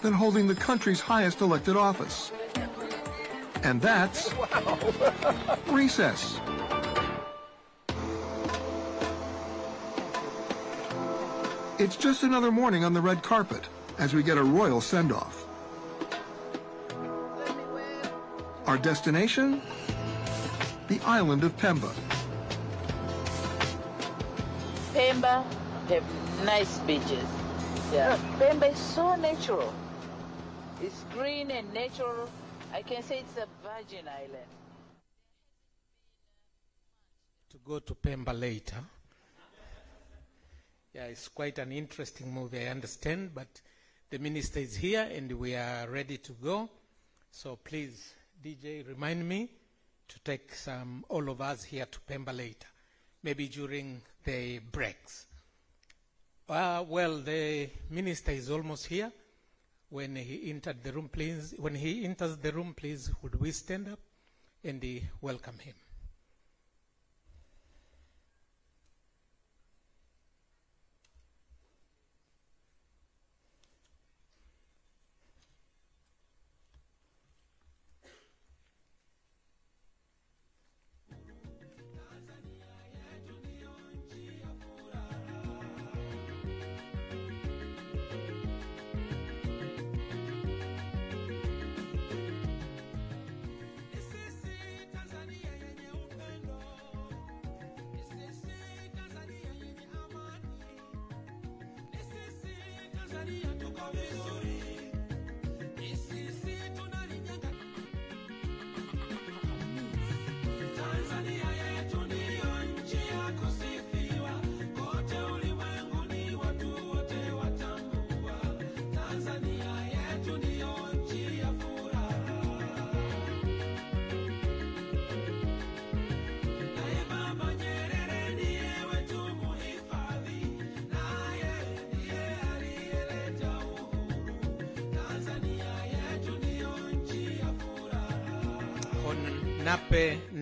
than holding the country's highest elected office. And that's recess. It's just another morning on the red carpet as we get a royal send-off. Our destination? The island of Pemba. Pemba have nice beaches. Yeah. Pemba is so natural. It's green and natural. I can say it's a virgin island. To go to Pemba later. Yeah, it's quite an interesting movie, I understand, but the minister is here and we are ready to go. So please, DJ, remind me to take all of us here to Pemba later, maybe during the breaks. Well, the minister is almost here. When he entered the room, please, when he enters the room, please, would we stand up and welcome him?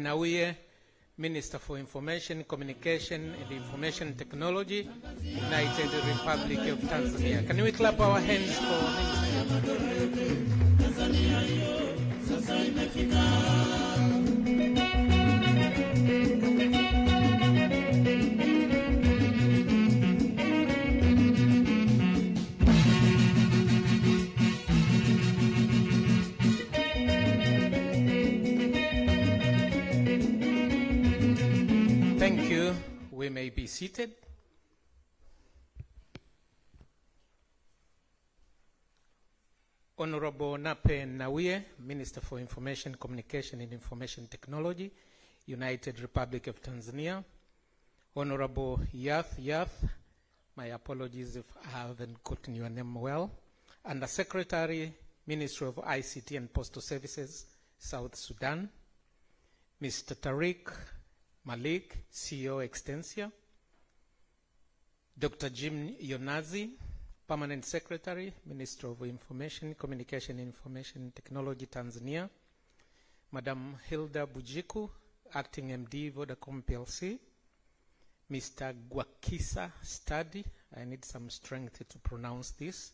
Nape, Minister for Information, Communication and Information Technology, United Republic of Tanzania. Can we clap our hands for Thank you. We may be seated. Honorable Nape Nnauye, Minister for Information, Communication and Information Technology, United Republic of Tanzania. Honorable Yath, my apologies if I haven't gotten your name well. Under Secretary, Ministry of ICT and Postal Services, South Sudan. Mr. Tariq Malik, CEO Extensia. Dr. Jim Yonazi, Permanent Secretary, Minister of Information, Communication and Information Technology, Tanzania. Madam Hilda Bujiku, Acting MD, Vodacom PLC. Mr. Gwakisa Study, I need some strength to pronounce this.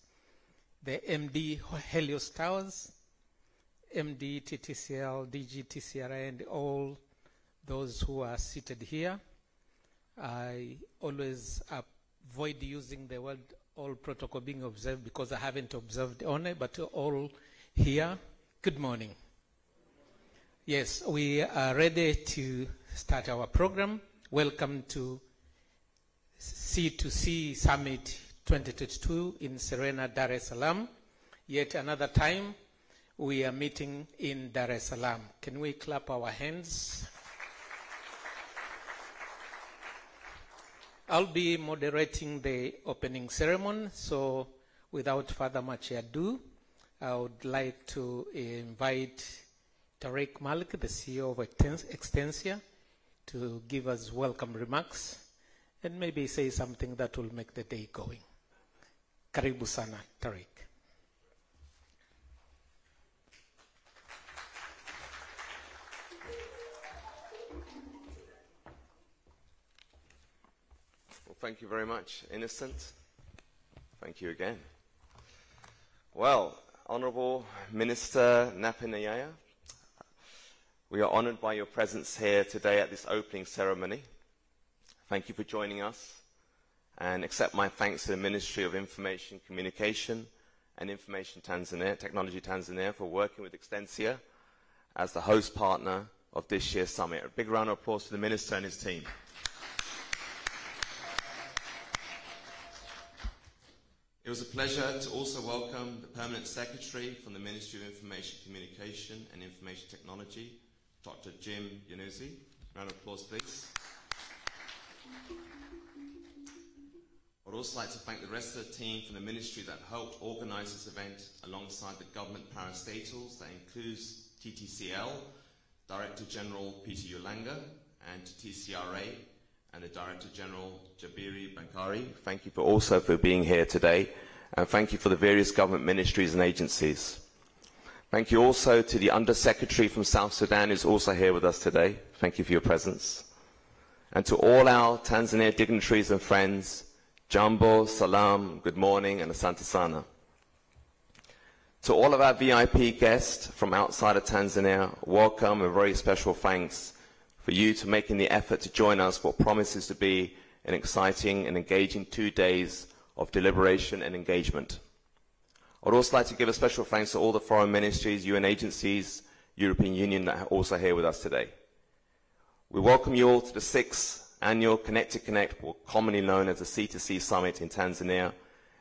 The MD Helios Towers, MD TTCL, DG TCRI, and all those who are seated here. I always avoid using the word all protocol being observed because I haven't observed on it, but all here, good morning. Yes, we are ready to start our program. Welcome to C2C Summit 2022 in Serena, Dar es Salaam. Yet another time, we are meeting in Dar es Salaam. Can we clap our hands? I'll be moderating the opening ceremony, so without further much ado, I would like to invite Tariq Malik, the CEO of Extensia, to give us welcome remarks and maybe say something that will make the day going. Karibu sana, Tariq. Thank you very much, Innocent. Thank you again. Well, Honourable Minister Nape, we are honoured by your presence here today at this opening ceremony. Thank you for joining us, and accept my thanks to the Ministry of Information Communication and Information Technology Tanzania for working with Extensia as the host partner of this year's summit. A big round of applause to the Minister and his team. It was a pleasure to also welcome the Permanent Secretary from the Ministry of Information Communication and Information Technology, Dr. Jim Yanuzi. Round of applause, please. I'd also like to thank the rest of the team from the Ministry that helped organise this event alongside the government parastatals. That includes TTCL, Director General Peter Yulanga, and to TCRA and the Director General Jabiri Bankari. Thank you for being here today, and thank you for the various government ministries and agencies. Thank you also to the Under-Secretary from South Sudan, who's also here with us today. Thank you for your presence. And to all our Tanzania dignitaries and friends, Jambo, Salam, good morning, and Asante Sana. To all of our VIP guests from outside of Tanzania, welcome and very special thanks for you to making the effort to join us for what promises to be an exciting and engaging 2 days of deliberation and engagement. I'd also like to give a special thanks to all the foreign ministries, UN agencies, European Union that are also here with us today. We welcome you all to the 6th annual Connect, or commonly known as the C2C Summit in Tanzania,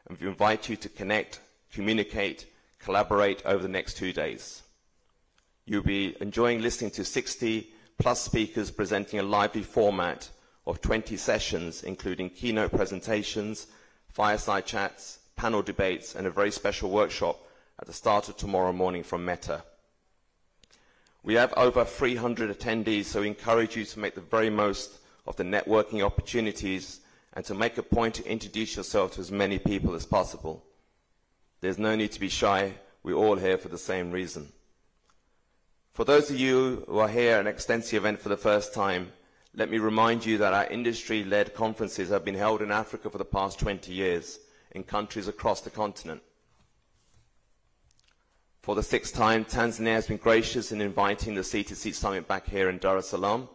and we invite you to connect, communicate, collaborate over the next 2 days. You'll be enjoying listening to 60+ speakers presenting a lively format of 20 sessions, including keynote presentations, fireside chats, panel debates, and a very special workshop at the start of tomorrow morning from Meta. We have over 300 attendees, so we encourage you to make the very most of the networking opportunities and to make a point to introduce yourself to as many people as possible. There's no need to be shy. We're all here for the same reason. For those of you who are here at an Extensia event for the first time, let me remind you that our industry-led conferences have been held in Africa for the past 20 years in countries across the continent. For the 6th time, Tanzania has been gracious in inviting the C2C Summit back here in Dar es Salaam.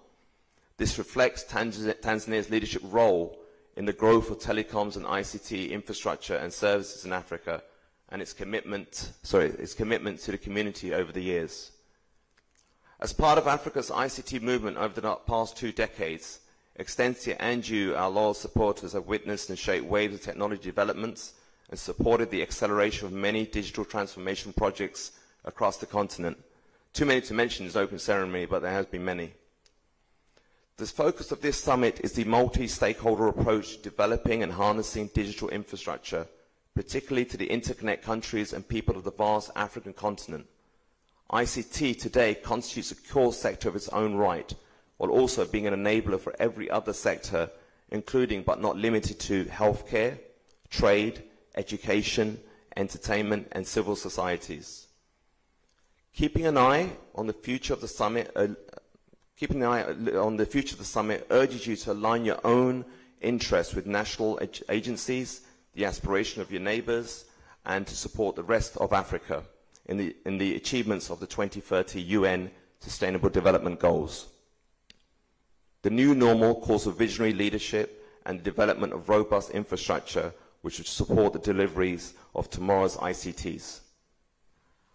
This reflects Tanzania's leadership role in the growth of telecoms and ICT infrastructure and services in Africa, and its commitment to the community over the years. As part of Africa's ICT movement over the past 2 decades, Extensia and you, our loyal supporters, have witnessed and shaped waves of technology developments and supported the acceleration of many digital transformation projects across the continent. Too many to mention in this open ceremony, but there has been many. The focus of this summit is the multi-stakeholder approach to developing and harnessing digital infrastructure, particularly to the interconnect countries and people of the vast African continent. ICT today constitutes a core sector of its own right, while also being an enabler for every other sector, including but not limited to healthcare, trade, education, entertainment, and civil societies. Keeping an eye on the future of the summit urges you to align your own interests with national agencies, the aspiration of your neighbors, and to support the rest of Africa in the achievements of the 2030 UN Sustainable Development Goals. The new normal calls for visionary leadership and the development of robust infrastructure which would support the deliveries of tomorrow's ICTs.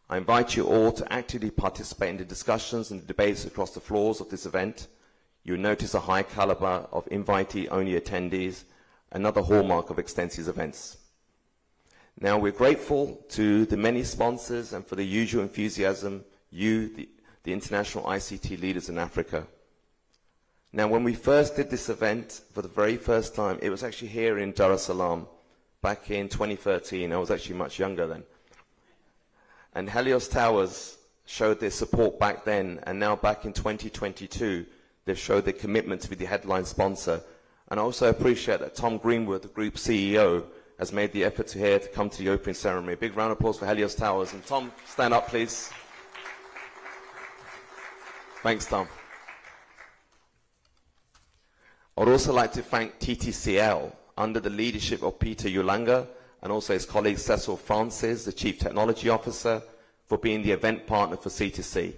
I invite you all to actively participate in the discussions and debates across the floors of this event. You will notice a high caliber of invitee-only attendees, another hallmark of Extensia's events. Now, we're grateful to the many sponsors and for the usual enthusiasm, the international ICT leaders in Africa. Now, when we first did this event for the very first time, it was actually here in Dar es Salaam back in 2013. I was actually much younger then. And Helios Towers showed their support back then, and now back in 2022, they've showed their commitment to be the headline sponsor. And I also appreciate that Tom Greenwood, the group CEO, has made the effort to come to the opening ceremony. A big round of applause for Helios Towers. And Tom, stand up, please. Thanks, Tom. I'd also like to thank TTCL, under the leadership of Peter Yulanga, and also his colleague Cecil Francis, the Chief Technology Officer, for being the event partner for C2C.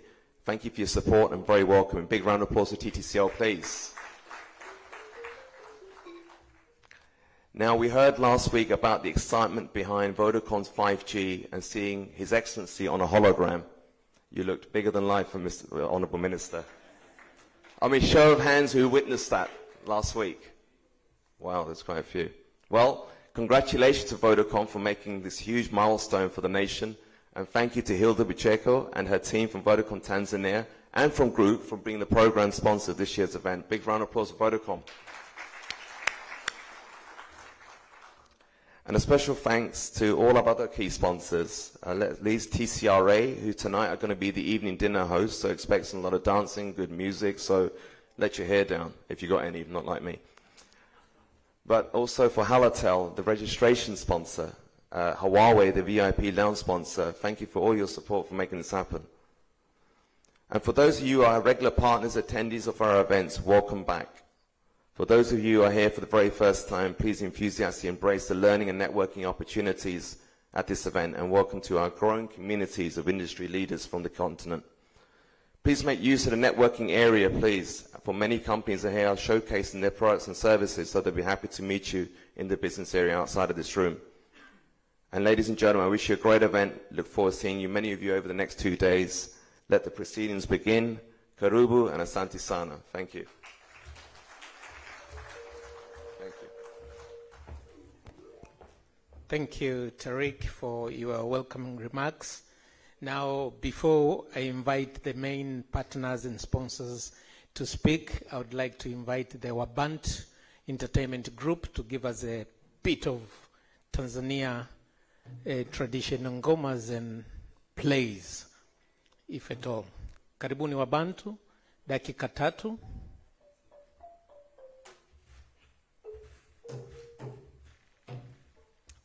Thank you for your support and very welcome. And big round of applause for TTCL, please. Now, we heard last week about the excitement behind Vodacon's 5G and seeing His Excellency on a hologram. You looked bigger than life, Mr. Honourable Minister. I mean, show of hands who witnessed that last week. Wow, there's quite a few. Well, congratulations to Vodacom for making this huge milestone for the nation, and thank you to Hilda Bicheko and her team from Vodacom Tanzania and from Group for being the program sponsor of this year's event. Big round of applause for Vodacom. And a special thanks to all our other key sponsors, at least TCRA, who tonight are going to be the evening dinner hosts, so expect some lot of dancing, good music, so let your hair down if you got any, not like me. But also for Halatel, the registration sponsor, Huawei, the VIP lounge sponsor, thank you for all your support for making this happen. And for those of you who are regular partners, attendees of our events, welcome back. For those of you who are here for the very first time, please enthusiastically embrace the learning and networking opportunities at this event, and welcome to our growing communities of industry leaders from the continent. Please make use of the networking area, please, for many companies are here showcasing their products and services, so they'll be happy to meet you in the business area outside of this room. And ladies and gentlemen, I wish you a great event. Look forward to seeing you, many of you, over the next 2 days. Let the proceedings begin. Karibu and Asante Sana. Thank you. Thank you, Tariq, for your welcoming remarks. Now, before I invite the main partners and sponsors to speak, I would like to invite the Wabant Entertainment Group to give us a bit of Tanzania traditional ngomas and plays, if at all. Karibuni Wabantu, dakika 3.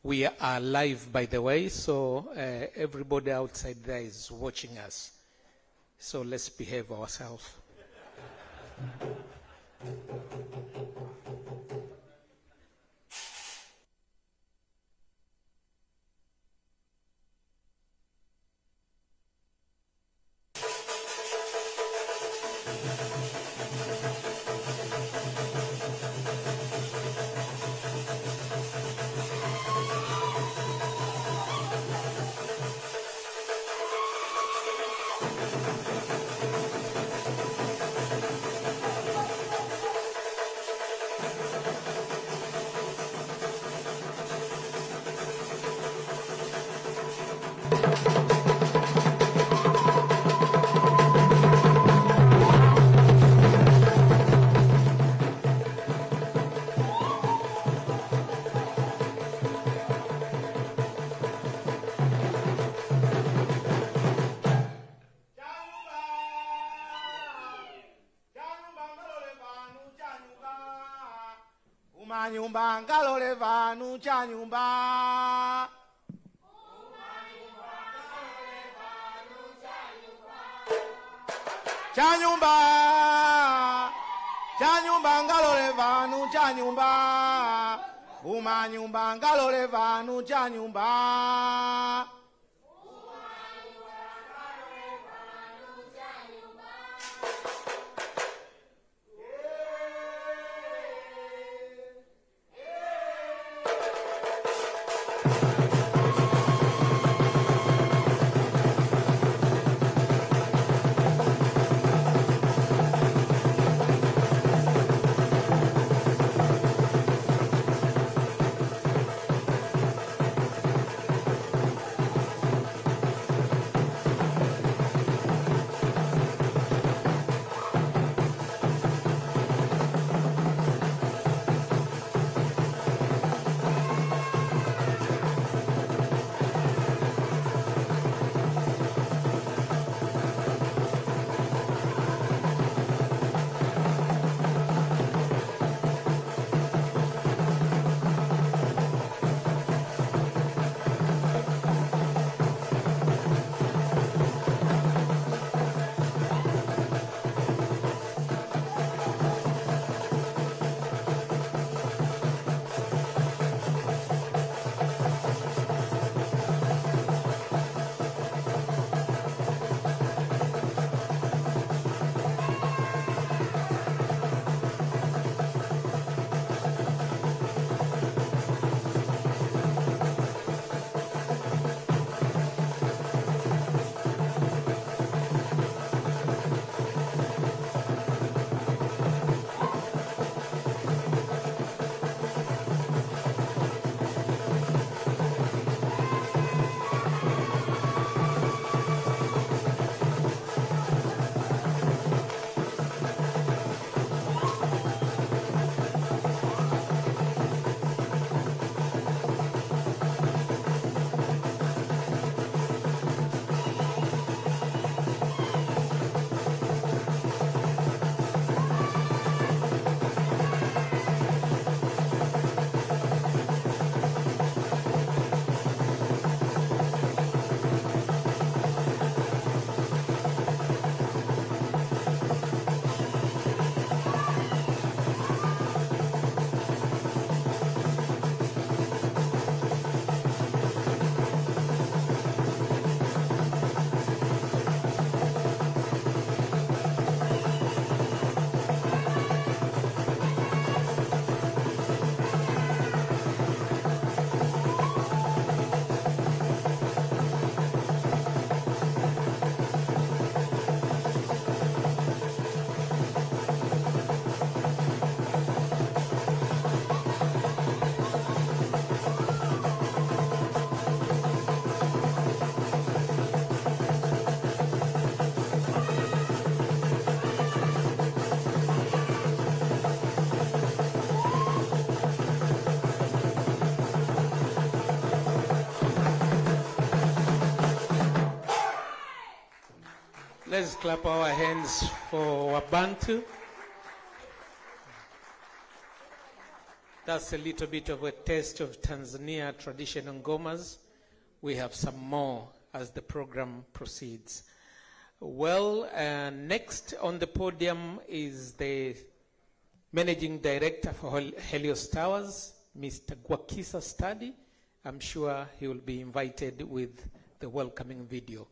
We are live, by the way, so everybody outside there is watching us. So let's behave ourselves. Nyumba ngalole vanu cha nyumba cha nyumba ngalole vanu cha nyumba uma nyumba ngalole vanu cha nyumba Let's clap our hands for Wabantu. That's a little bit of a taste of Tanzania traditional ngomas. We have some more as the program proceeds. Well, next on the podium is the Managing Director for Helios Towers, Mr. Gwakisa Study. I'm sure he will be invited with the welcoming video.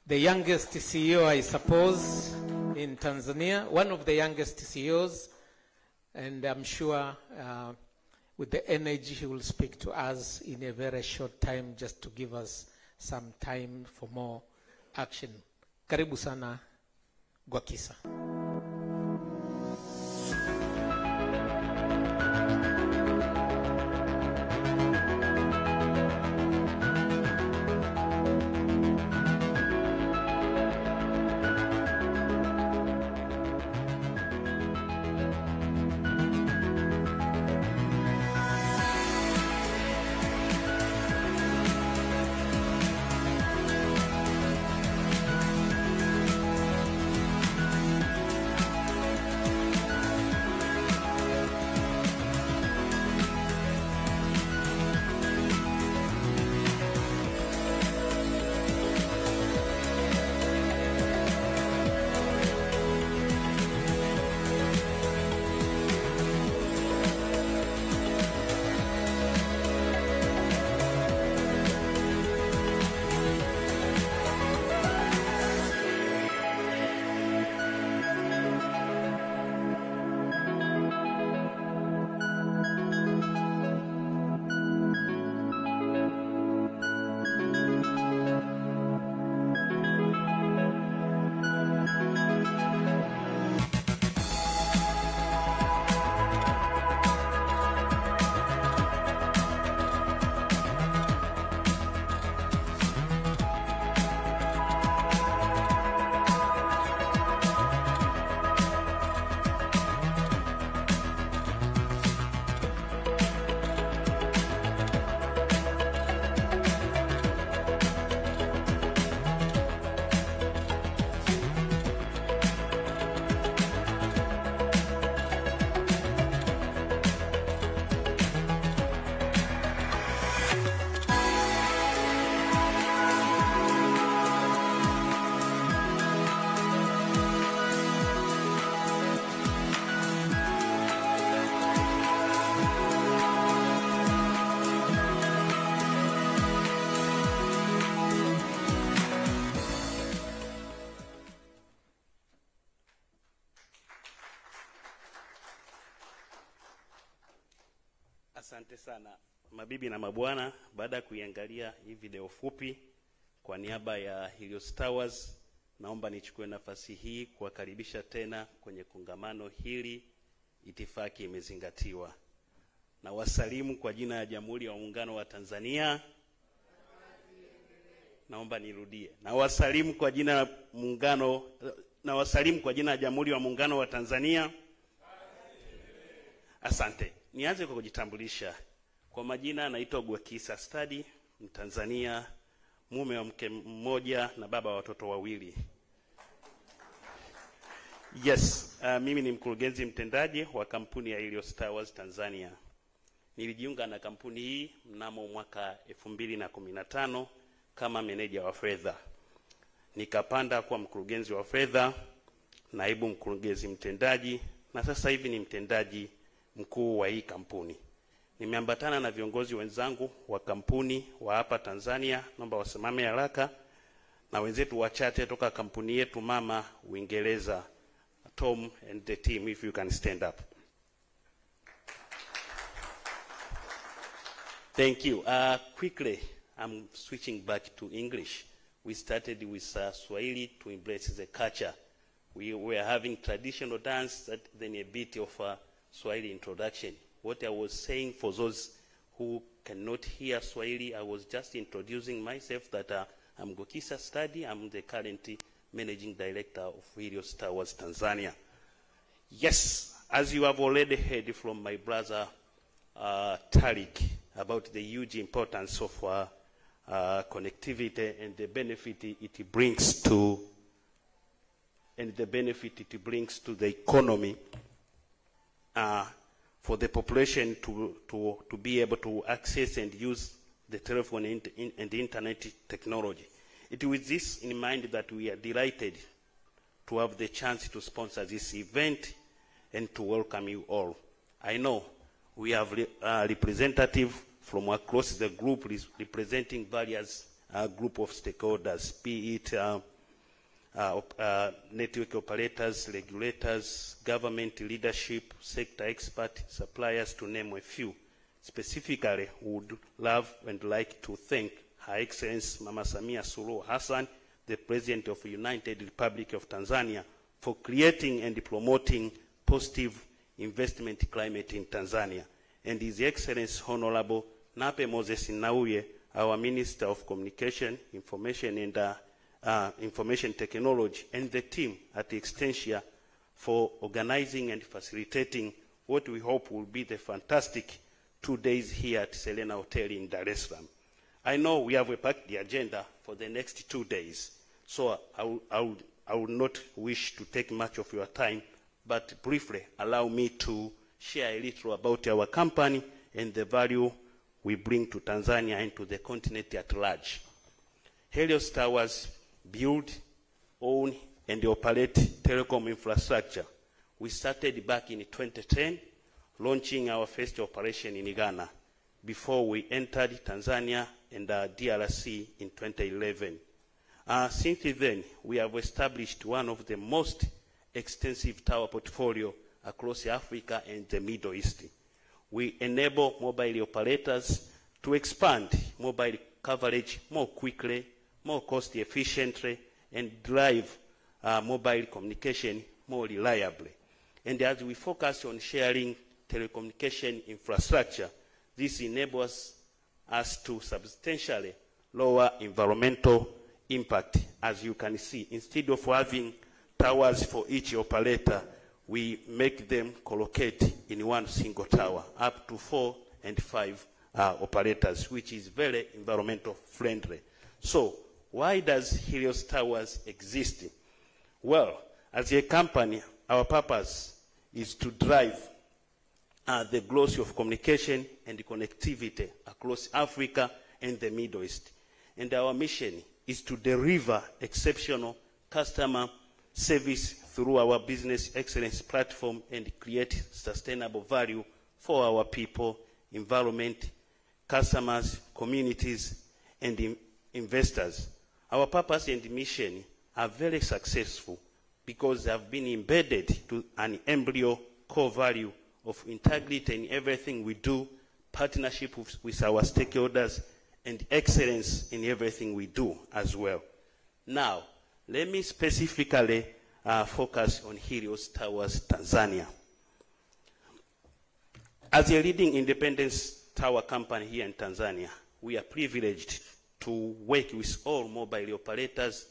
The youngest CEO, I suppose, in Tanzania, one of the youngest CEOs, and I'm sure with the energy he will speak to us in a very short time just to give us some time for more action. Karibu sana, Gwakisa. Asante sana mabibi na mabwana, baada ya kuiangalia hii video fupi kwa niaba ya Helios Towers, naomba nichukue nafasi hii kuwakaribisha tena kwenye kongamano hili. Itifaki imezingatiwa. Na wasalimu kwa jina ya Jamhuri ya Muungano wa Tanzania. Naomba nirudie. Na wasalimu kwa jina ya Jamhuri ya Muungano wa Tanzania. Asante. Nianze kwa kujitambulisha. Kwa majina naitwa Gwakisa Study, Mtanzania, mume wa mke mmoja na baba wa watoto wawili. Yes, mimi ni mkurugenzi mtendaji wa kampuni ya Helios Towers Tanzania. Nilijiunga na kampuni hii mnamo mwaka 2015 kama meneja wa fedha. Nikapanda kuwa mkurugenzi wa fedha, naibu mkurugenzi mtendaji, na sasa hivi ni mtendaji mkuu wa hii kampuni. Nimeambatana na viongozi wenzangu wa kampuni wa hapa Tanzania, naomba wasimame haraka, na wenzetu wachache toka kampuni yetu mama Uingereza, Tom and the team, if you can stand up. Thank you. Quickly, I'm switching back to English. We started with Swahili to embrace the culture. We were having traditional dance, then a bit of Swahili introduction. What I was saying, for those who cannot hear Swahili, I was just introducing myself that I'm Gwakisa Study. I'm the current Managing Director of Helios Towers Tanzania. Yes, as you have already heard from my brother Tariq about the huge importance of connectivity and the benefit it brings to and the benefit it brings to the economy for the population to be able to access and use the telephone and the internet technology. It is with this in mind that we are delighted to have the chance to sponsor this event and to welcome you all. I know we have representatives from across the group representing various group of stakeholders, be it network operators, regulators, government leadership, sector experts, suppliers, to name a few. Specifically, we would love and like to thank Her Excellency Mama Samia Suluhu Hassan, the President of the United Republic of Tanzania, for creating and promoting positive investment climate in Tanzania, and His Excellency Honorable Nape Moses Nnauye, our Minister of Communication, Information and Information Technology, and the team at Extensia for organizing and facilitating what we hope will be the fantastic 2 days here at Serena Hotel in Dar es Salaam. I know we have a packed agenda for the next 2 days, so I would not wish to take much of your time, but briefly allow me to share a little about our company and the value we bring to Tanzania and to the continent at large. Helios Towers build, own, and operate telecom infrastructure. We started back in 2010, launching our first operation in Ghana, before we entered Tanzania and DRC in 2011. Since then, we have established one of the most extensive tower portfolio across Africa and the Middle East. We enable mobile operators to expand mobile coverage more quickly, more cost efficiently, and drive mobile communication more reliably. And as we focus on sharing telecommunication infrastructure, this enables us to substantially lower environmental impact. As you can see, instead of having towers for each operator, we make them collocate in one single tower, up to 4 and 5 operators, which is very environmental friendly. So why does Helios Towers exist? Well, as a company, our purpose is to drive the growth of communication and connectivity across Africa and the Middle East. And our mission is to deliver exceptional customer service through our business excellence platform and create sustainable value for our people, environment, customers, communities, and investors. Our purpose and mission are very successful because they have been embedded to an embryo core value of integrity in everything we do, partnership with our stakeholders, and excellence in everything we do as well. Now, let me specifically focus on Helios Towers Tanzania. As a leading independent tower company here in Tanzania, we are privileged to work with all mobile operators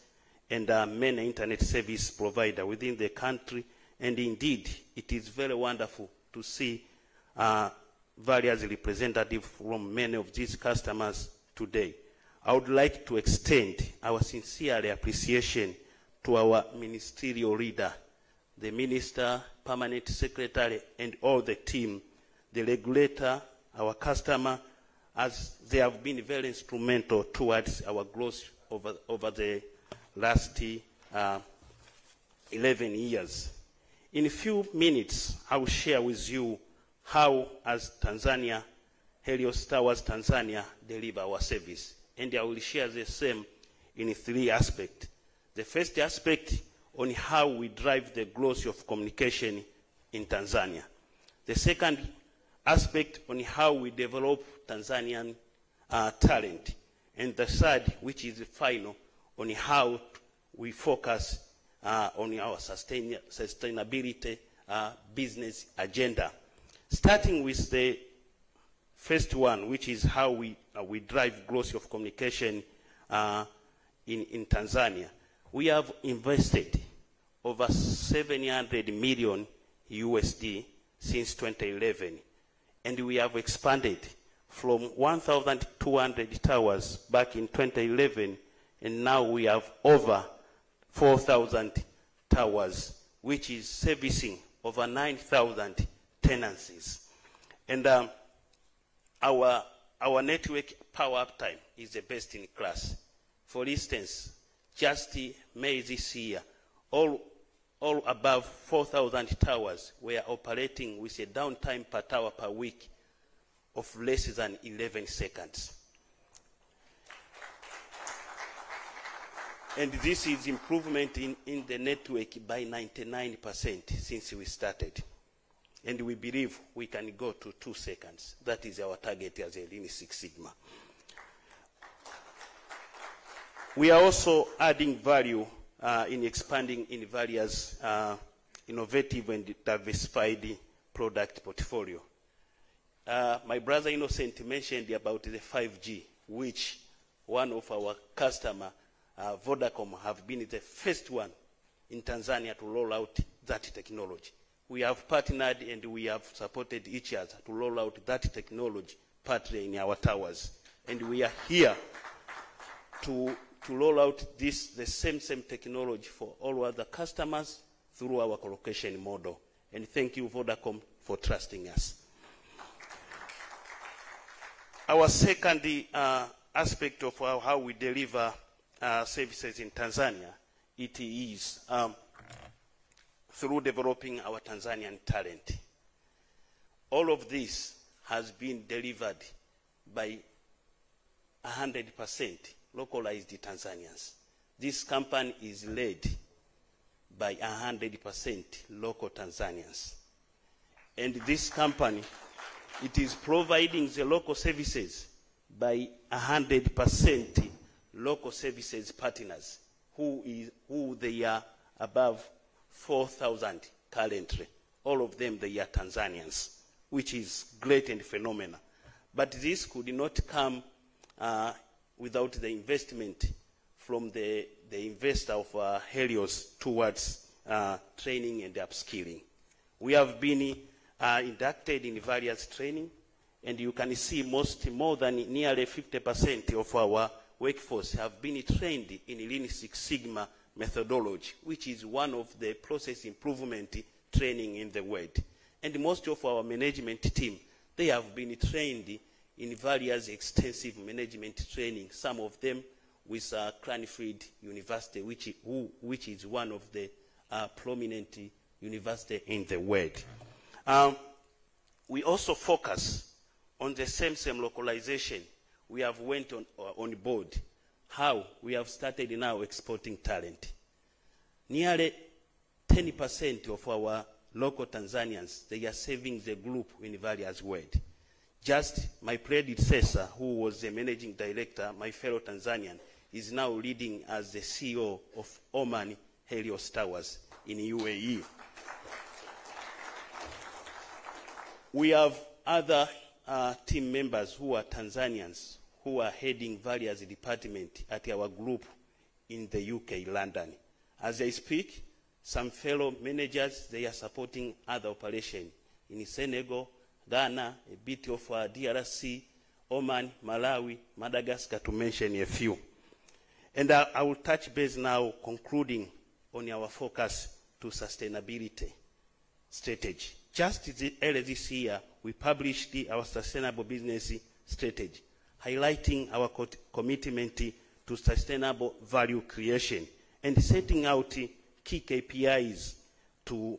and many internet service providers within the country, and indeed, it is very wonderful to see various representatives from many of these customers today. I would like to extend our sincere appreciation to our ministerial leader, the Minister, Permanent Secretary, and all the team, the regulator, our customer, as they have been very instrumental towards our growth over the last 11 years. In a few minutes, I will share with you how, as Tanzania, Helios Towers Tanzania deliver our service. And I will share the same in 3 aspects. The first aspect on how we drive the growth of communication in Tanzania. The second aspect on how we develop Tanzanian talent. And the third, which is the final, on how we focus on our sustainability business agenda. Starting with the first one, which is how we drive growth of communication in Tanzania. We have invested over 700 million USD since 2011, and we have expanded from 1,200 towers back in 2011, and now we have over 4,000 towers, which is servicing over 9,000 tenancies. And our network power uptime is the best in class. For instance, just May this year, all above 4,000 towers were operating with a downtime per tower per week of less than 11 seconds. And this is improvement in the network by 99% since we started. And we believe we can go to 2 seconds. That is our target as a Lean Six Sigma. We are also adding value in expanding in various innovative and diversified product portfolio. My brother Innocent mentioned about the 5G, which one of our customer, Vodacom, have been the first one in Tanzania to roll out that technology. We have partnered and we have supported each other to roll out that technology partly in our towers. And we are here to roll out the same technology for all other customers through our colocation model. And thank you, Vodacom, for trusting us. Our second aspect of how we deliver services in Tanzania, it is through developing our Tanzanian talent. All of this has been delivered by 100% localized Tanzanians. This company is led by 100% local Tanzanians. And this company, it is providing the local services by 100% local services partners, who they are above 4,000 currently. All of them, they are Tanzanians, which is great and phenomenal. But this could not come without the investment from the investor of Helios towards training and upskilling. We have been inducted in various training, and you can see more than nearly 50% of our workforce have been trained in Lean Six Sigma methodology, which is one of the process improvement training in the world. And most of our management team, they have been trained in various extensive management training, some of them with Cranfield University, which is one of the prominent universities in the world. We also focus on the same localization. We have went on board how we have started now exporting talent. Nearly 10% of our local Tanzanians, they are serving the group in various world. Just my predecessor, who was the managing director, my fellow Tanzanian, is now leading as the CEO of Oman Helios Towers in UAE. We have other team members who are Tanzanians, who are heading various departments at our group in the UK, London. As I speak, some fellow managers, they are supporting other operations in Senegal, Ghana, a bit of DRC, Oman, Malawi, Madagascar, to mention a few. And I will touch base now, concluding on our focus to sustainability strategy. Just earlier this year, we published our sustainable business strategy, highlighting our commitment to sustainable value creation and setting out key KPIs to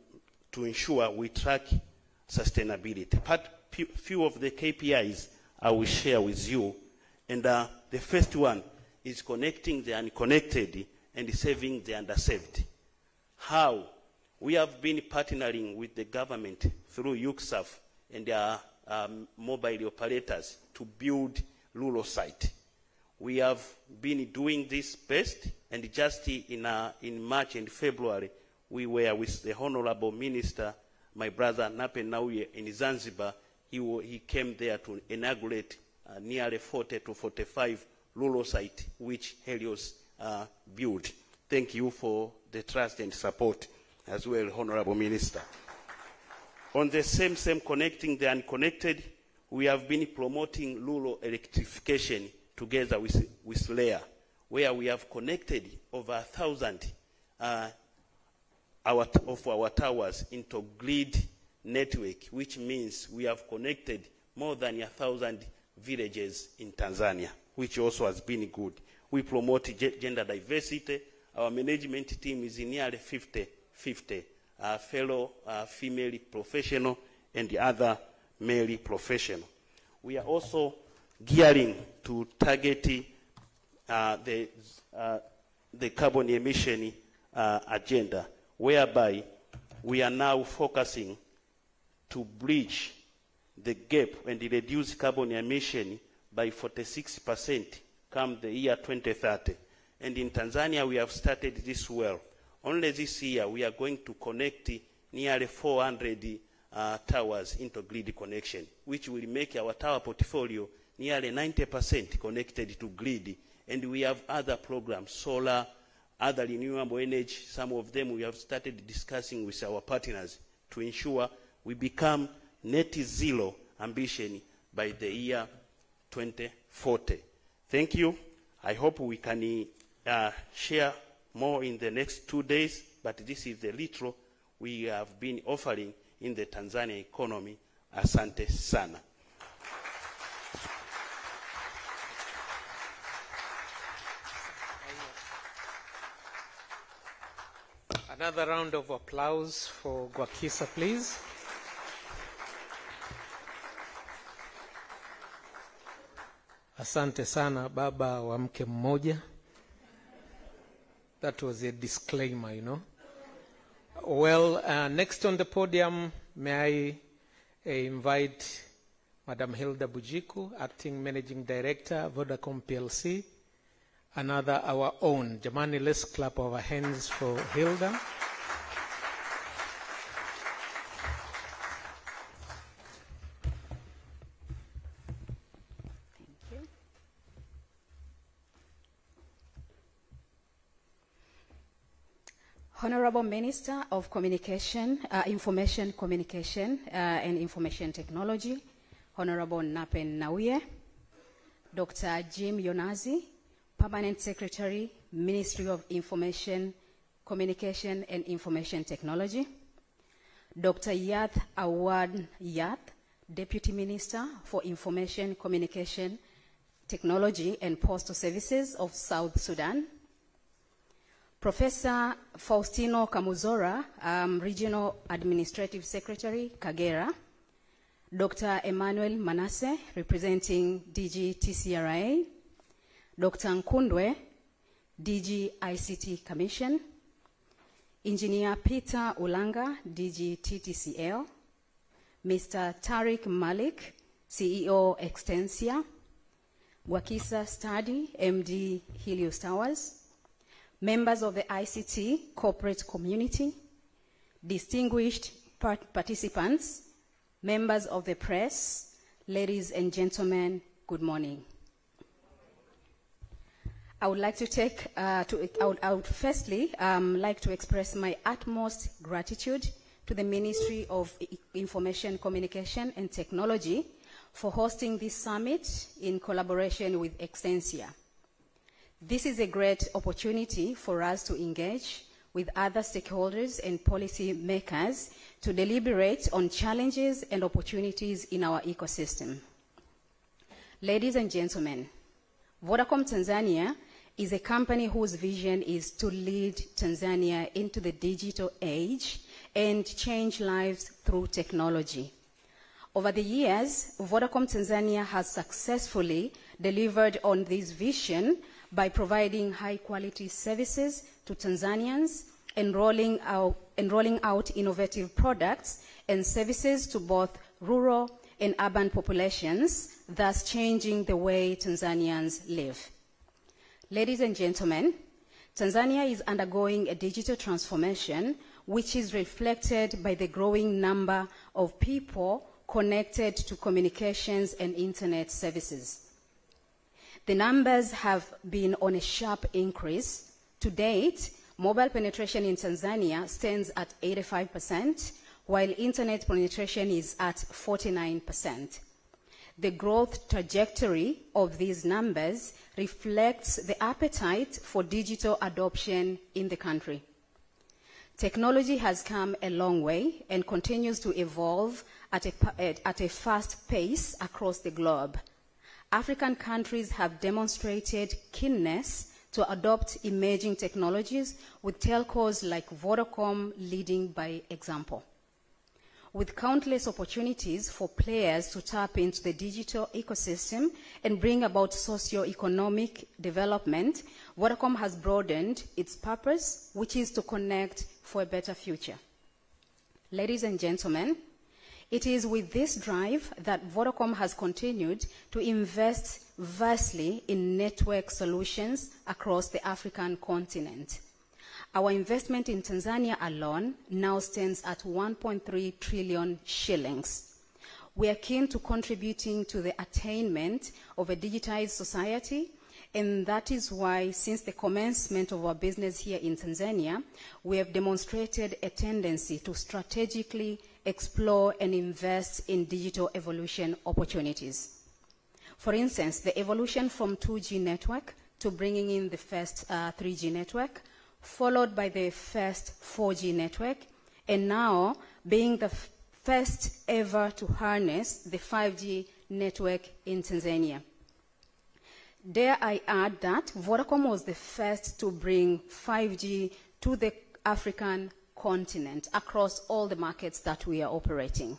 ensure we track sustainability. But few of the KPIs I will share with you. And the first one is connecting the unconnected and serving the underserved. How? We have been partnering with the government through UCSAF and their mobile operators to build rural sites. We have been doing this best, and just in March and February, we were with the Honorable Minister, my brother Nape in Zanzibar. He came there to inaugurate nearly 40 to 45 rural sites which Helios built. Thank you for the trust and support as well, Honorable Minister. On the same connecting the unconnected, we have been promoting rural electrification together with LEA, where we have connected over 1,000 of our towers into grid network, which means we have connected more than 1,000 villages in Tanzania, which also has been good. We promote gender diversity. Our management team is nearly 50-50, fellow female professional and the other male professional. We are also gearing to target the carbon emission agenda, whereby we are now focusing to bridge the gap and reduce carbon emission by 46% come the year 2030. And in Tanzania, we have started this well. Only this year, we are going to connect nearly 400 towers into grid connection, which will make our tower portfolio nearly 90% connected to grid. And we have other programs, solar, other renewable energy. Some of them we have started discussing with our partners to ensure we become net zero ambition by the year 2040. Thank you. I hope we can share more in the next 2 days, but this is the little we have been offering in the Tanzania economy. Asante sana. Another round of applause for Gwakisa, please. Asante sana, baba wa mke mmoja. That was a disclaimer, you know. Well, next on the podium, may I invite Madam Hilda Bujiku, Acting Managing Director, Vodacom PLC. Another our own. Jamani, let's clap our hands for Hilda. Thank you. Honorable Minister of Communication, Information Communication and Information Technology, Honorable Nape Nnauye, Dr. Jim Yonazi, Permanent Secretary, Ministry of Information, Communication and Information Technology, Dr. Yath Awad Yath, Deputy Minister for Information, Communication, Technology and Postal Services of South Sudan, Professor Faustino Kamuzora, Regional Administrative Secretary, Kagera, Dr. Emmanuel Manasse, representing DG TCRA, Dr. Nkundwe, DG ICT Commission, Engineer Peter Ulanga, DG TTCL, Mr. Tariq Malik, CEO Extensia, Gwakisa Study, MD Helios Towers, members of the ICT corporate community, distinguished participants, members of the press, ladies and gentlemen, good morning. I would like to I would firstly like to express my utmost gratitude to the Ministry of Information, Communication and Technology for hosting this summit in collaboration with Extensia. This is a great opportunity for us to engage with other stakeholders and policy makers to deliberate on challenges and opportunities in our ecosystem. Ladies and gentlemen, Vodacom Tanzania is a company whose vision is to lead Tanzania into the digital age and change lives through technology. Over the years, Vodacom Tanzania has successfully delivered on this vision by providing high-quality services to Tanzanians and rolling out innovative products and services to both rural and urban populations, thus changing the way Tanzanians live. Ladies and gentlemen, Tanzania is undergoing a digital transformation which is reflected by the growing number of people connected to communications and internet services. The numbers have been on a sharp increase. To date, mobile penetration in Tanzania stands at 85%, while internet penetration is at 49%. The growth trajectory of these numbers reflects the appetite for digital adoption in the country. Technology has come a long way and continues to evolve at a fast pace across the globe. African countries have demonstrated keenness to adopt emerging technologies, with telcos like Vodacom leading by example. With countless opportunities for players to tap into the digital ecosystem and bring about socio-economic development, Vodacom has broadened its purpose, which is to connect for a better future. Ladies and gentlemen, it is with this drive that Vodacom has continued to invest vastly in network solutions across the African continent. Our investment in Tanzania alone now stands at 1.3 trillion shillings. We are keen to contributing to the attainment of a digitized society, and that is why, since the commencement of our business here in Tanzania, we have demonstrated a tendency to strategically explore and invest in digital evolution opportunities. For instance, the evolution from 2G network to bringing in the first 3G network, followed by the first 4G network, and now being the first ever to harness the 5G network in Tanzania. Dare I add that Vodacom was the first to bring 5G to the African continent across all the markets that we are operating.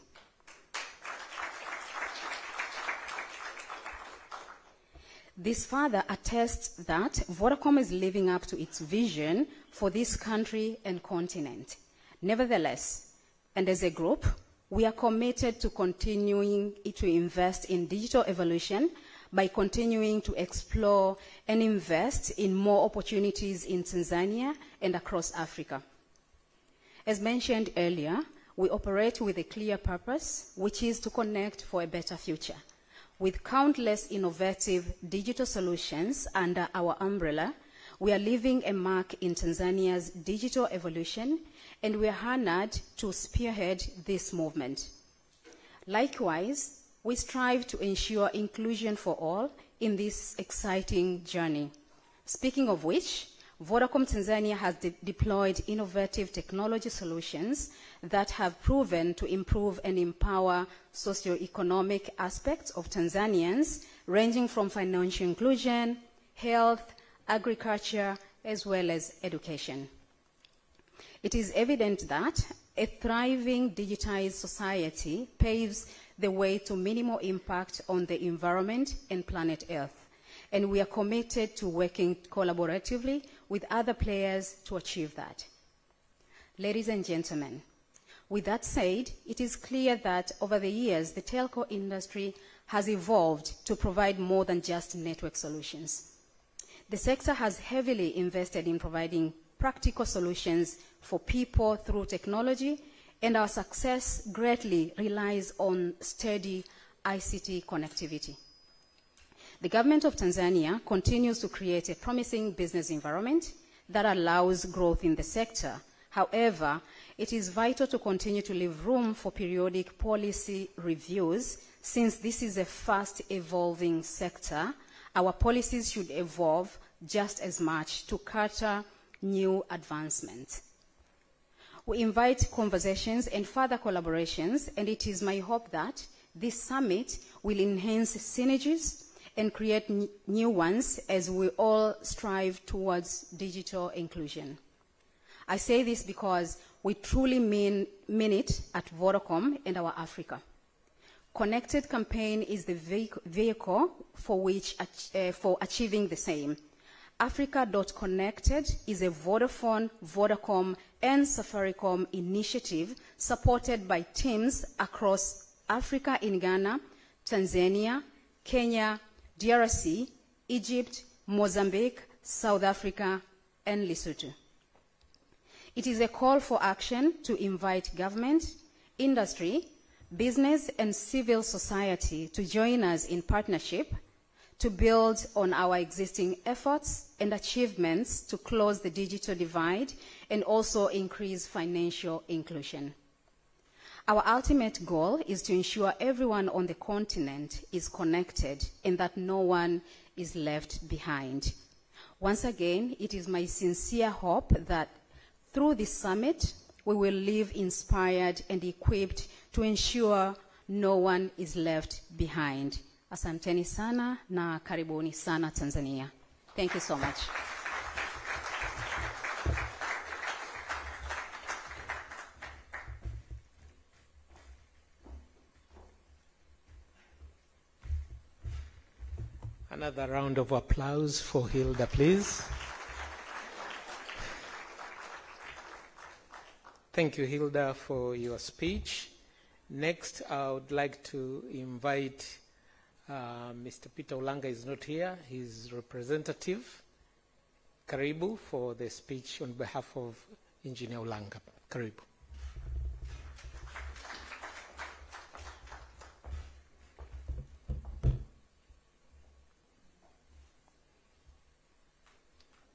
This further attests that Vodacom is living up to its vision for this country and continent. Nevertheless, and as a group, we are committed to continuing to invest in digital evolution by continuing to explore and invest in more opportunities in Tanzania and across Africa. As mentioned earlier, we operate with a clear purpose, which is to connect for a better future. With countless innovative digital solutions under our umbrella, we are leaving a mark in Tanzania's digital evolution, and we are honored to spearhead this movement. Likewise, we strive to ensure inclusion for all in this exciting journey. Speaking of which, Vodacom Tanzania has deployed innovative technology solutions that have proven to improve and empower socio-economic aspects of Tanzanians, ranging from financial inclusion, health, agriculture, as well as education. It is evident that a thriving digitized society paves the way to minimal impact on the environment and planet Earth, and we are committed to working collaboratively with other players to achieve that. Ladies and gentlemen, with that said, it is clear that over the years, the telco industry has evolved to provide more than just network solutions. The sector has heavily invested in providing practical solutions for people through technology, and our success greatly relies on steady ICT connectivity. The government of Tanzania continues to create a promising business environment that allows growth in the sector. However, it is vital to continue to leave room for periodic policy reviews. Since this is a fast-evolving sector, our policies should evolve just as much to cater new advancements. We invite conversations and further collaborations, and it is my hope that this summit will enhance synergies and create new ones as we all strive towards digital inclusion. I say this because we truly mean it at Vodacom and our Africa. Connected campaign is the vehicle for achieving the same. Africa.Connected is a Vodafone, Vodacom, and Safaricom initiative supported by teams across Africa in Ghana, Tanzania, Kenya, DRC, Egypt, Mozambique, South Africa, and Lesotho. It is a call for action to invite government, industry, business, and civil society to join us in partnership to build on our existing efforts and achievements to close the digital divide and also increase financial inclusion. Our ultimate goal is to ensure everyone on the continent is connected and that no one is left behind. Once again, it is my sincere hope that Through this summit, we will live inspired and equipped to ensure no one is left behind. Asanteni sana na karibuni sana Tanzania. Thank you so much. Another round of applause for Hilda, please. Thank you, Hilda, for your speech. Next, I would like to invite Mr. Peter Ulanga is not here. His representative, Karibu, for the speech on behalf of Engineer Ulanga. Karibu.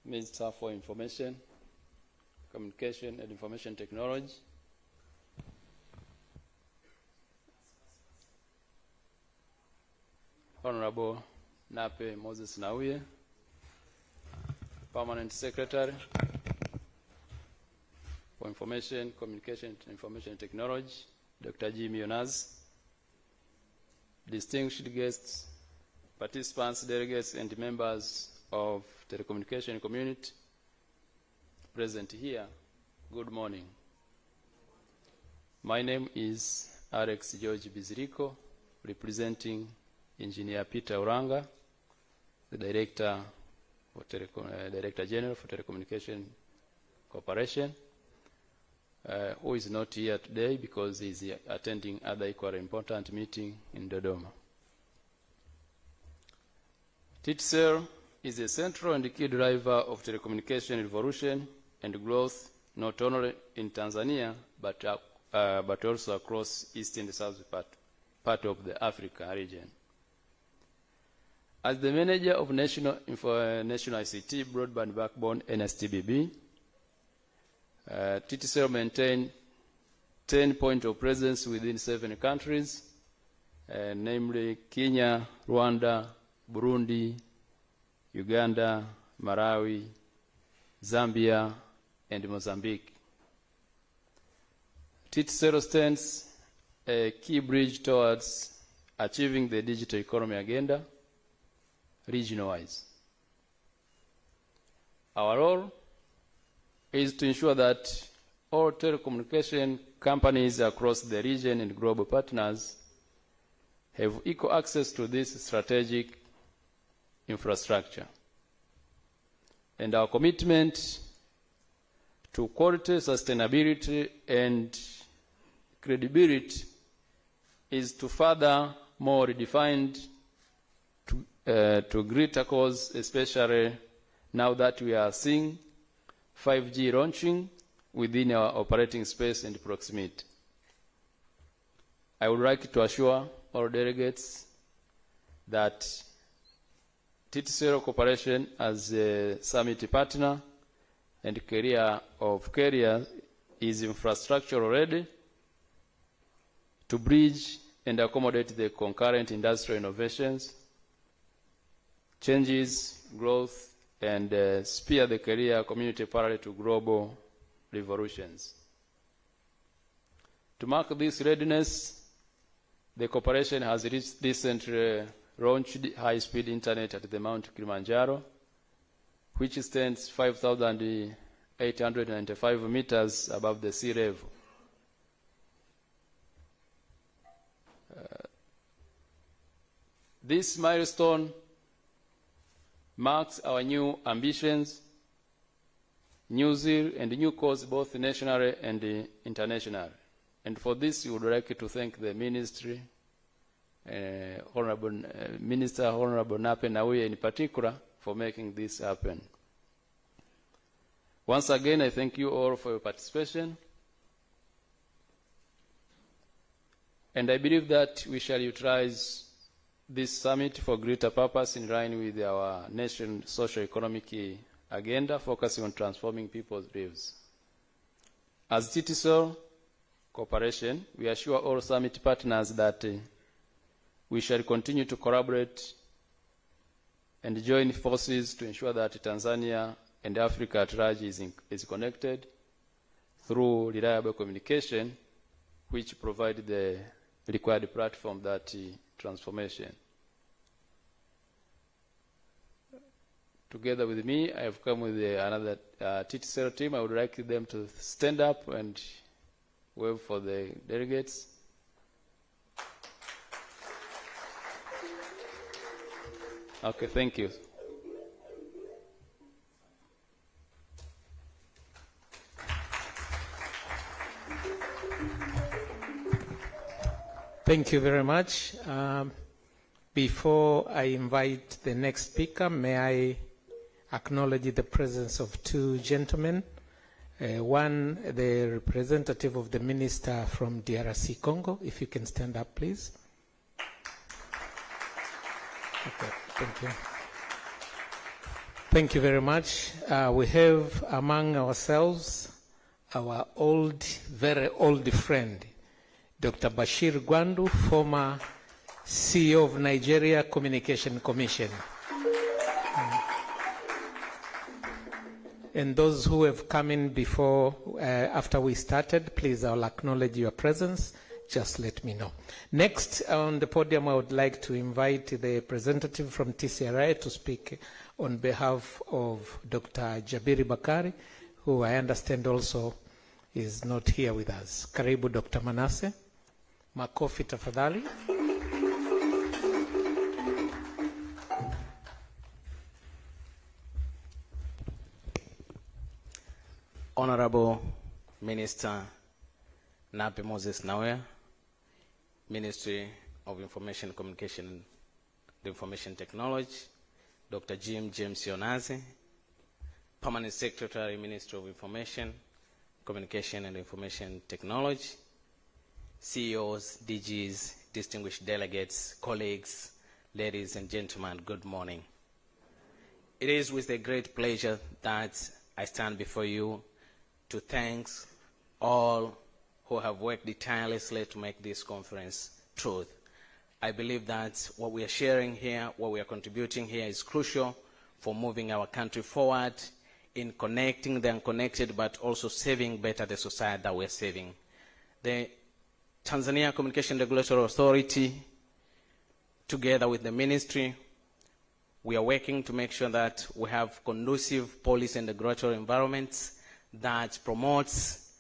Minister for Information, Communication and Information Technology, Honorable Nape Moses Nauye, Permanent Secretary for Information, Communication and Information Technology, Dr. Jimmy Onaz, distinguished guests, participants, delegates, and members of telecommunication community present here, good morning. My name is Alex George Biziriko, representing Engineer Peter Ulanga, the Director General for Telecommunication Corporation, who is not here today because he is attending other equally important meeting in Dodoma. TTCL is a central and key driver of telecommunication revolution and growth, not only in Tanzania, but also across East and South part of the Africa region. As the manager of National ICT Broadband Backbone, NSTBB, TTCL maintains 10 points of presence within 7 countries, namely Kenya, Rwanda, Burundi, Uganda, Malawi, Zambia, and Mozambique. TTCL stands a key bridge towards achieving the digital economy agenda region-wise. Our role is to ensure that all telecommunication companies across the region and global partners have equal access to this strategic infrastructure. And our commitment to quality, sustainability, and credibility is to further more redefined to greater cause, especially now that we are seeing 5G launching within our operating space and proximity. I would like to assure all delegates that TTCL Corporation as a summit partner and carrier of carrier is infrastructure ready to bridge and accommodate the concurrent industrial innovations, changes, growth, and spear the career community parallel to global revolutions. To mark this readiness, the corporation has recently launched high-speed internet at the Mount Kilimanjaro, which stands 5,895 meters above the sea level. This milestone marks our new ambitions, new zeal, and new cause both nationally and internationally. And for this, we would like to thank the Ministry, Minister Honorable Nape Nauye in particular, for making this happen. Once again, I thank you all for your participation. And I believe that we shall utilize this summit for greater purpose in line with our nation's socio-economic agenda, focusing on transforming people's lives. As TTCL Corporation, we assure all summit partners that we shall continue to collaborate and join forces to ensure that Tanzania and Africa at large is connected, through reliable communication, which provide the required platform that transformation. Together with me, I have come with another TTCL team. I would like them to stand up and wave for the delegates. Okay, thank you. Thank you very much. Before I invite the next speaker, may I acknowledge the presence of two gentlemen. One, the representative of the minister from DRC Congo. If you can stand up, please. Okay, thank you. Thank you very much. We have among ourselves our old, very old friend, Dr. Bashir Gwandu, former CEO of Nigeria Communication Commission. And those who have come in before, after we started, please, I'll acknowledge your presence. Just let me know. Next on the podium, I would like to invite the representative from TCRI to speak on behalf of Dr. Jabiri Bakari, who I understand also is not here with us. Karibu, Dr. Manasseh. Makofi tafadhali. Honorable Minister Nape Moses Nawea, Ministry of Information Communication and Information Technology, Dr. Jim James Yonazi, Permanent Secretary, Ministry of Information, Communication and Information Technology, CEOs, DGs, distinguished delegates, colleagues, ladies and gentlemen, good morning. It is with a great pleasure that I stand before you to thank all who have worked tirelessly to make this conference truth. I believe that what we are sharing here, what we are contributing here is crucial for moving our country forward in connecting the unconnected, but also serving better the society that we're serving. The Tanzania Communication Regulatory Authority, together with the ministry, we are working to make sure that we have conducive policy and regulatory environments that promotes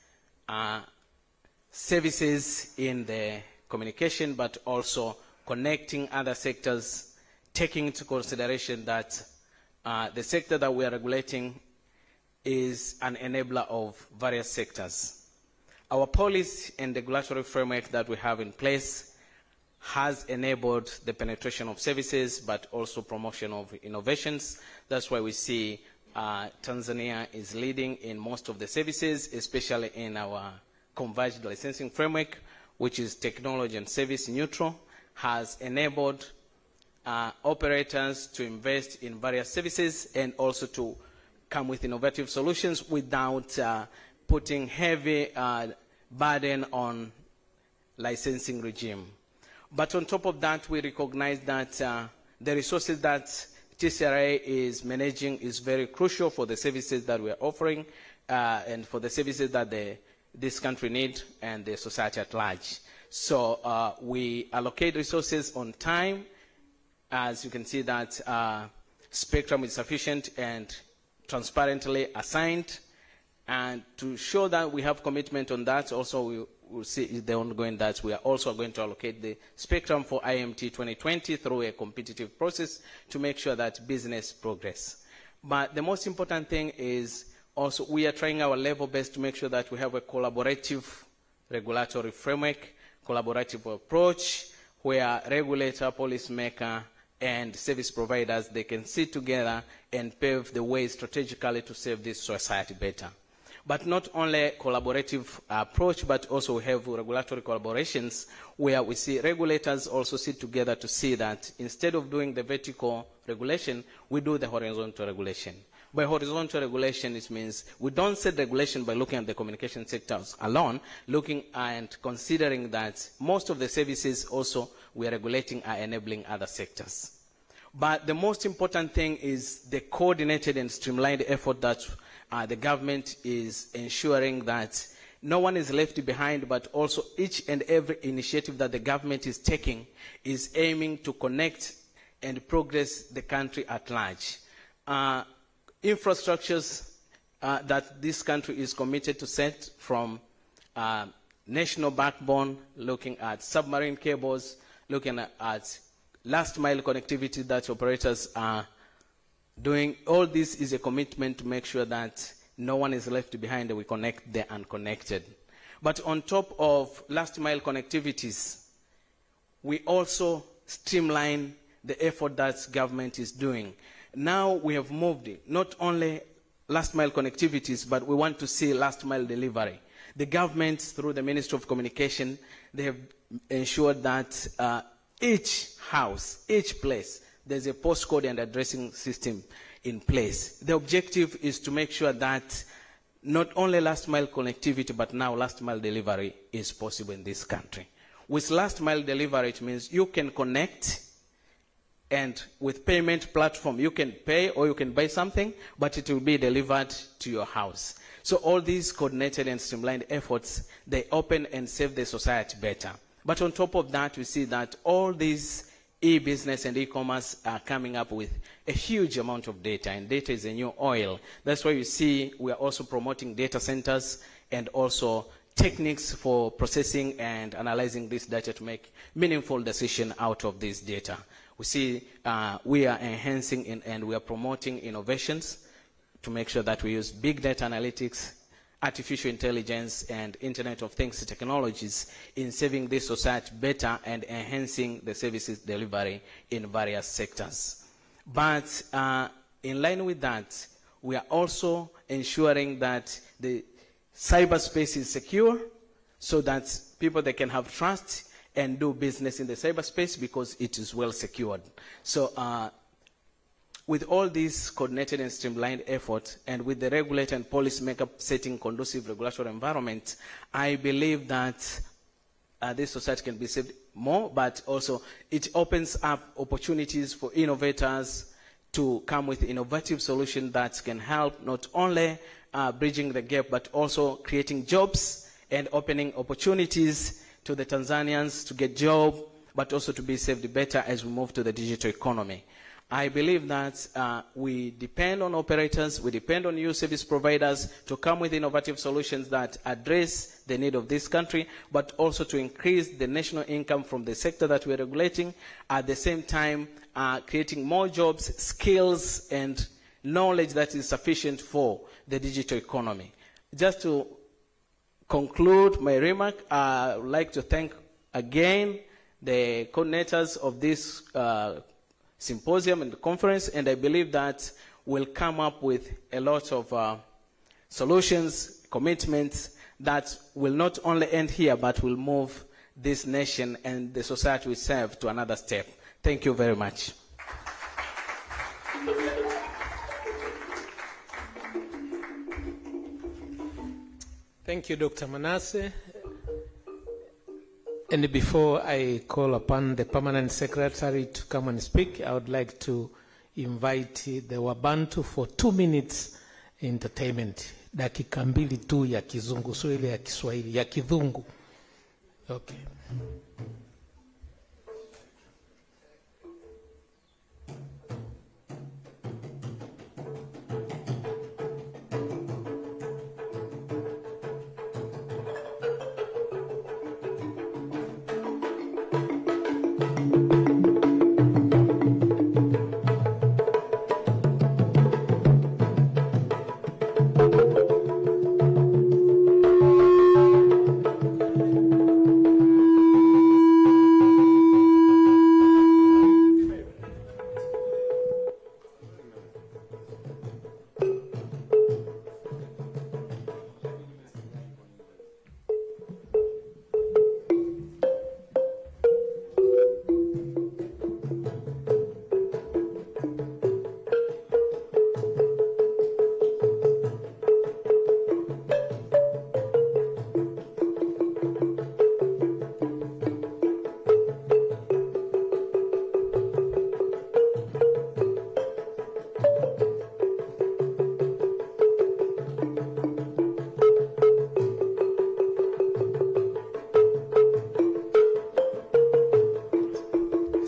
services in the communication, but also connecting other sectors, taking into consideration that the sector that we are regulating is an enabler of various sectors. Our policy and regulatory framework that we have in place has enabled the penetration of services, but also promotion of innovations. That's why we see Tanzania is leading in most of the services, especially in our converged licensing framework, which is technology and service neutral, has enabled operators to invest in various services and also to come with innovative solutions without putting heavy burden on licensing regime. But on top of that, we recognize that the resources that TCRA is managing is very crucial for the services that we are offering and for the services that this country needs and the society at large. So we allocate resources on time. As you can see that spectrum is sufficient and transparently assigned. And to show that we have commitment on that, also we will see the ongoing that we are also going to allocate the spectrum for IMT 2020 through a competitive process to make sure that business progress. But the most important thing is also we are trying our level best to make sure that we have a collaborative regulatory framework, collaborative approach where regulator, policymaker, and service providers, they can sit together and pave the way strategically to serve this society better. But not only collaborative approach, but also we have regulatory collaborations where we see regulators also sit together to see that instead of doing the vertical regulation, we do the horizontal regulation. By horizontal regulation, it means we don't set regulation by looking at the communication sectors alone, looking and considering that most of the services also we are regulating are enabling other sectors. But the most important thing is the coordinated and streamlined effort that the government is ensuring that no one is left behind, but also each and every initiative that the government is taking is aiming to connect and progress the country at large. Infrastructures that this country is committed to set, from national backbone, looking at submarine cables, looking at last mile connectivity that operators are doing. All this is a commitment to make sure that no one is left behind, and we connect the unconnected. But on top of last mile connectivities, we also streamline the effort that government is doing. Now we have moved not only last mile connectivities, but we want to see last mile delivery. The government, through the Ministry of Communication, they have ensured that each house, each place, there's a postcode and addressing system in place. The objective is to make sure that not only last mile connectivity, but now last mile delivery is possible in this country. With last mile delivery, it means you can connect, and with payment platform, you can pay or you can buy something, but it will be delivered to your house. So all these coordinated and streamlined efforts, they open and serve the society better. But on top of that, we see that all these e-business and e-commerce are coming up with a huge amount of data, and data is a new oil. That's why you see we are also promoting data centers and also techniques for processing and analyzing this data to make meaningful decisions out of this data. We see we are enhancing and we are promoting innovations to make sure that we use big data analytics, artificial intelligence, and Internet of Things technologies in serving this society better and enhancing the services delivery in various sectors. But in line with that, we are also ensuring that the cyberspace is secure so that people, they can have trust and do business in the cyberspace because it is well secured. So with all these coordinated and streamlined efforts, and with the regulator and policy maker setting conducive regulatory environment, I believe that this society can be saved more, but also it opens up opportunities for innovators to come with innovative solutions that can help not only bridging the gap, but also creating jobs and opening opportunities to the Tanzanians to get jobs, but also to be saved better as we move to the digital economy. I believe that we depend on operators, we depend on you service providers to come with innovative solutions that address the need of this country, but also to increase the national income from the sector that we're regulating, at the same time creating more jobs, skills, and knowledge that is sufficient for the digital economy. Just to conclude my remark, I would like to thank again the coordinators of this symposium and the conference, and I believe that we'll come up with a lot of solutions, commitments that will not only end here, but will move this nation and the society we serve to another step. Thank you very much. Thank you, Dr. Manasseh. And before I call upon the Permanent Secretary to come and speak, I would like to invite the Wabantu for 2 minutes entertainment. Dakika mbili tu ya kizungu, so ile ya Kiswahili, ya kizungu. Okay.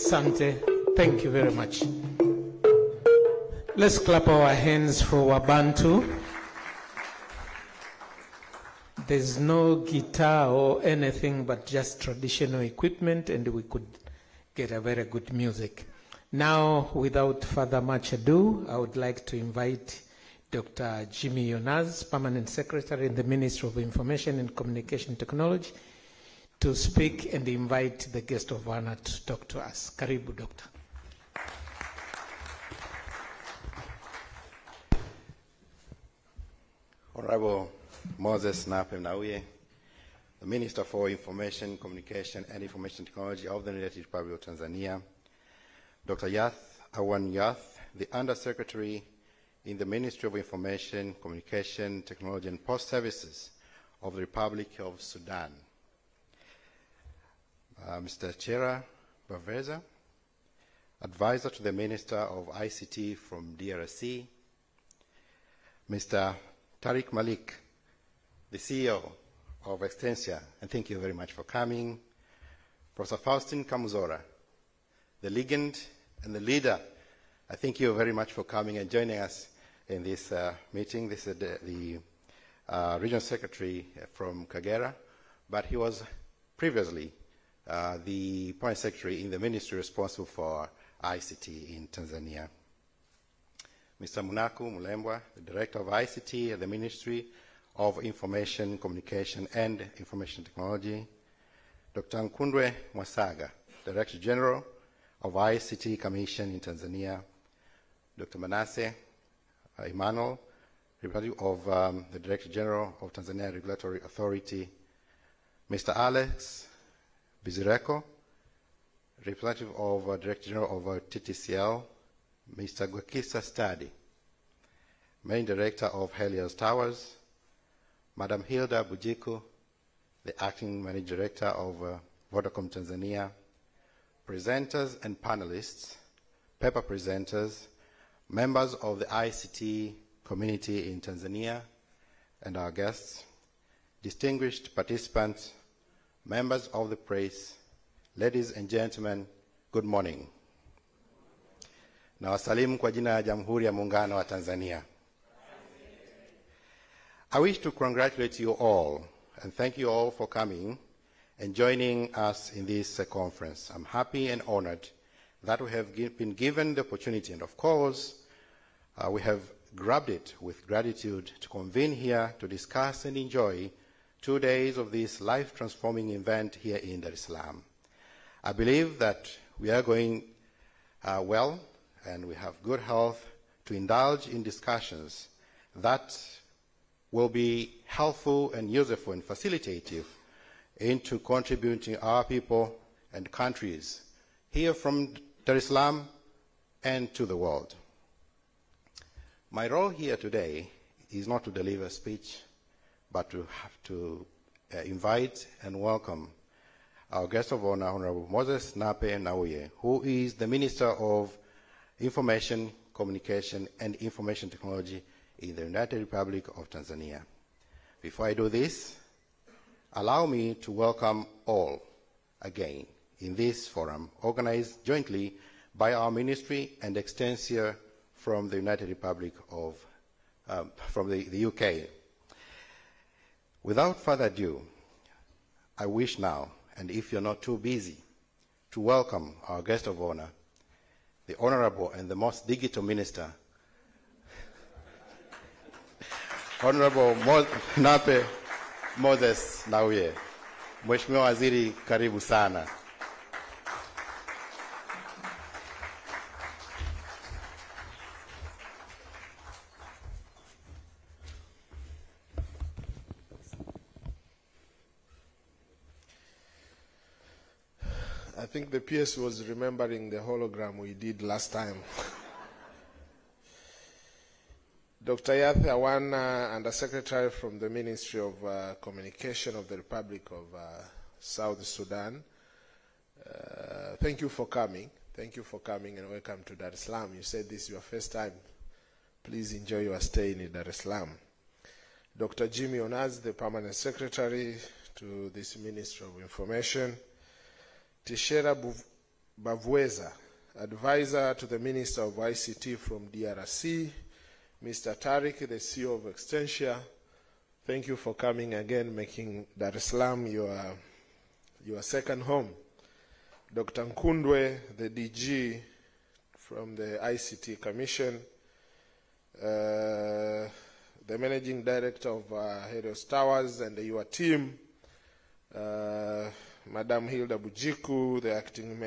Asante. Thank you very much. Let's clap our hands for Wabantu. There's no guitar or anything but just traditional equipment, and we could get a very good music. Now, without further much ado, I would like to invite Dr. Jimmy Yonaz, Permanent Secretary in the Ministry of Information and Communication Technology, to speak and invite the guest of honor to talk to us. Karibu, Doctor. Honorable Moses Nape, the Minister for Information, Communication and Information Technology of the United Republic of Tanzania, Dr. Yath Awan Yath, the Undersecretary in the Ministry of Information, Communication, Technology and Post Services of the Republic of Sudan, Mr. Chera Baveza, Advisor to the Minister of ICT from DRC, Mr. Tariq Malik, the CEO of Extensia, and thank you very much for coming, Professor Faustin Kamuzora, the legend and the leader. I thank you very much for coming and joining us in this meeting. This is the Regional Secretary from Kagera, but he was previously the Permanent Secretary in the Ministry responsible for ICT in Tanzania. Mr. Munaku Mulembwa, the Director of ICT at the Ministry of Information, Communication and Information Technology. Dr. Nkundwe Mwasaga, Director General of ICT Commission in Tanzania. Dr. Manasseh Emmanuel, representative of the Director General of Tanzania Regulatory Authority. Mr. Alex Bizireko, representative of Director General of TTCL. Mr. Gwekisa Stadi, Main Director of Helios Towers. Madam Hilda Bujiku, the Acting Managing Director of Vodacom Tanzania. Presenters and panelists, paper presenters, members of the ICT community in Tanzania, and our guests, distinguished participants, members of the press, ladies and gentlemen, good morning. Na wasalimu kwa jina ya Jamhuri ya Muungano wa Tanzania. I wish to congratulate you all and thank you all for coming and joining us in this conference. I'm happy and honored that we have been given the opportunity, and of course, we have grabbed it with gratitude to convene here to discuss and enjoy 2 days of this life-transforming event here in Dar es Salaam. I believe that we are going well, and we have good health to indulge in discussions that will be helpful and useful and facilitative into contributing our people and countries here from Dar es Salaam and to the world. My role here today is not to deliver a speech, but to have to invite and welcome our guest of honor, Honorable Moses Nape Nnauye, who is the Minister of Information, Communication and Information Technology in the United Republic of Tanzania. Before I do this, allow me to welcome all again in this forum organized jointly by our ministry and Extensia from the United Republic of, from the UK. Without further ado, I wish now, and if you're not too busy, to welcome our guest of honor, the Honorable and the most digital Minister, Honorable Nape Moses Nnauye. Mheshimiwa Waziri, karibu sana. I think the PS was remembering the hologram we did last time. Dr. Yath Awan, Undersecretary from the Ministry of Communication of the Republic of South Sudan. Thank you for coming. Thank you for coming and welcome to Dar es Salaam. You said this is your first time. Please enjoy your stay in Dar es Salaam. Dr. Jimmy Yonaz, the Permanent Secretary to this Ministry of Information. Tishera Bavweza, Advisor to the Minister of ICT from DRC, Mr. Tariq, the CEO of Extensia. Thank you for coming again, making Dar es Salaam your second home. Dr. Nkundwe, the DG from the ICT Commission, the Managing Director of Helios Towers and your team, Madam Hilda Bujiku, the Acting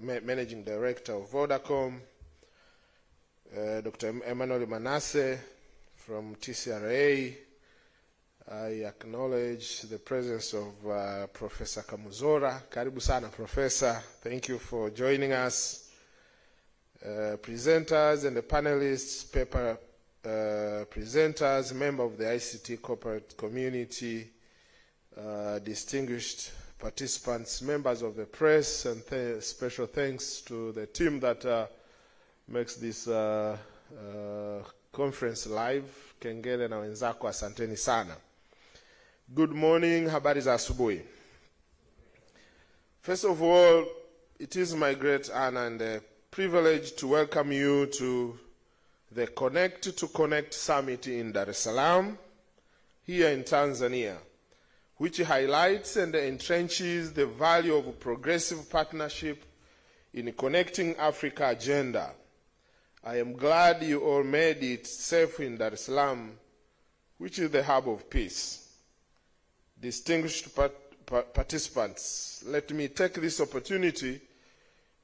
Managing Director of Vodacom, Dr. Emmanuel Manasseh from TCRA. I acknowledge the presence of Professor Kamuzora. Karibu sana, Professor. Thank you for joining us. Presenters and the panelists, paper presenters, members of the ICT corporate community, distinguished participants, members of the press, and special thanks to the team that makes this conference live. Kengele na wenzako, asanteni sana. Good morning, habari za asubuhi. First of all, it is my great honor and a privilege to welcome you to the Connect to Connect Summit in Dar es Salaam, here in Tanzania, which highlights and entrenches the value of progressive partnership in connecting Africa agenda. I am glad you all made it safe in Dar es Salaam, which is the hub of peace. Distinguished participants, let me take this opportunity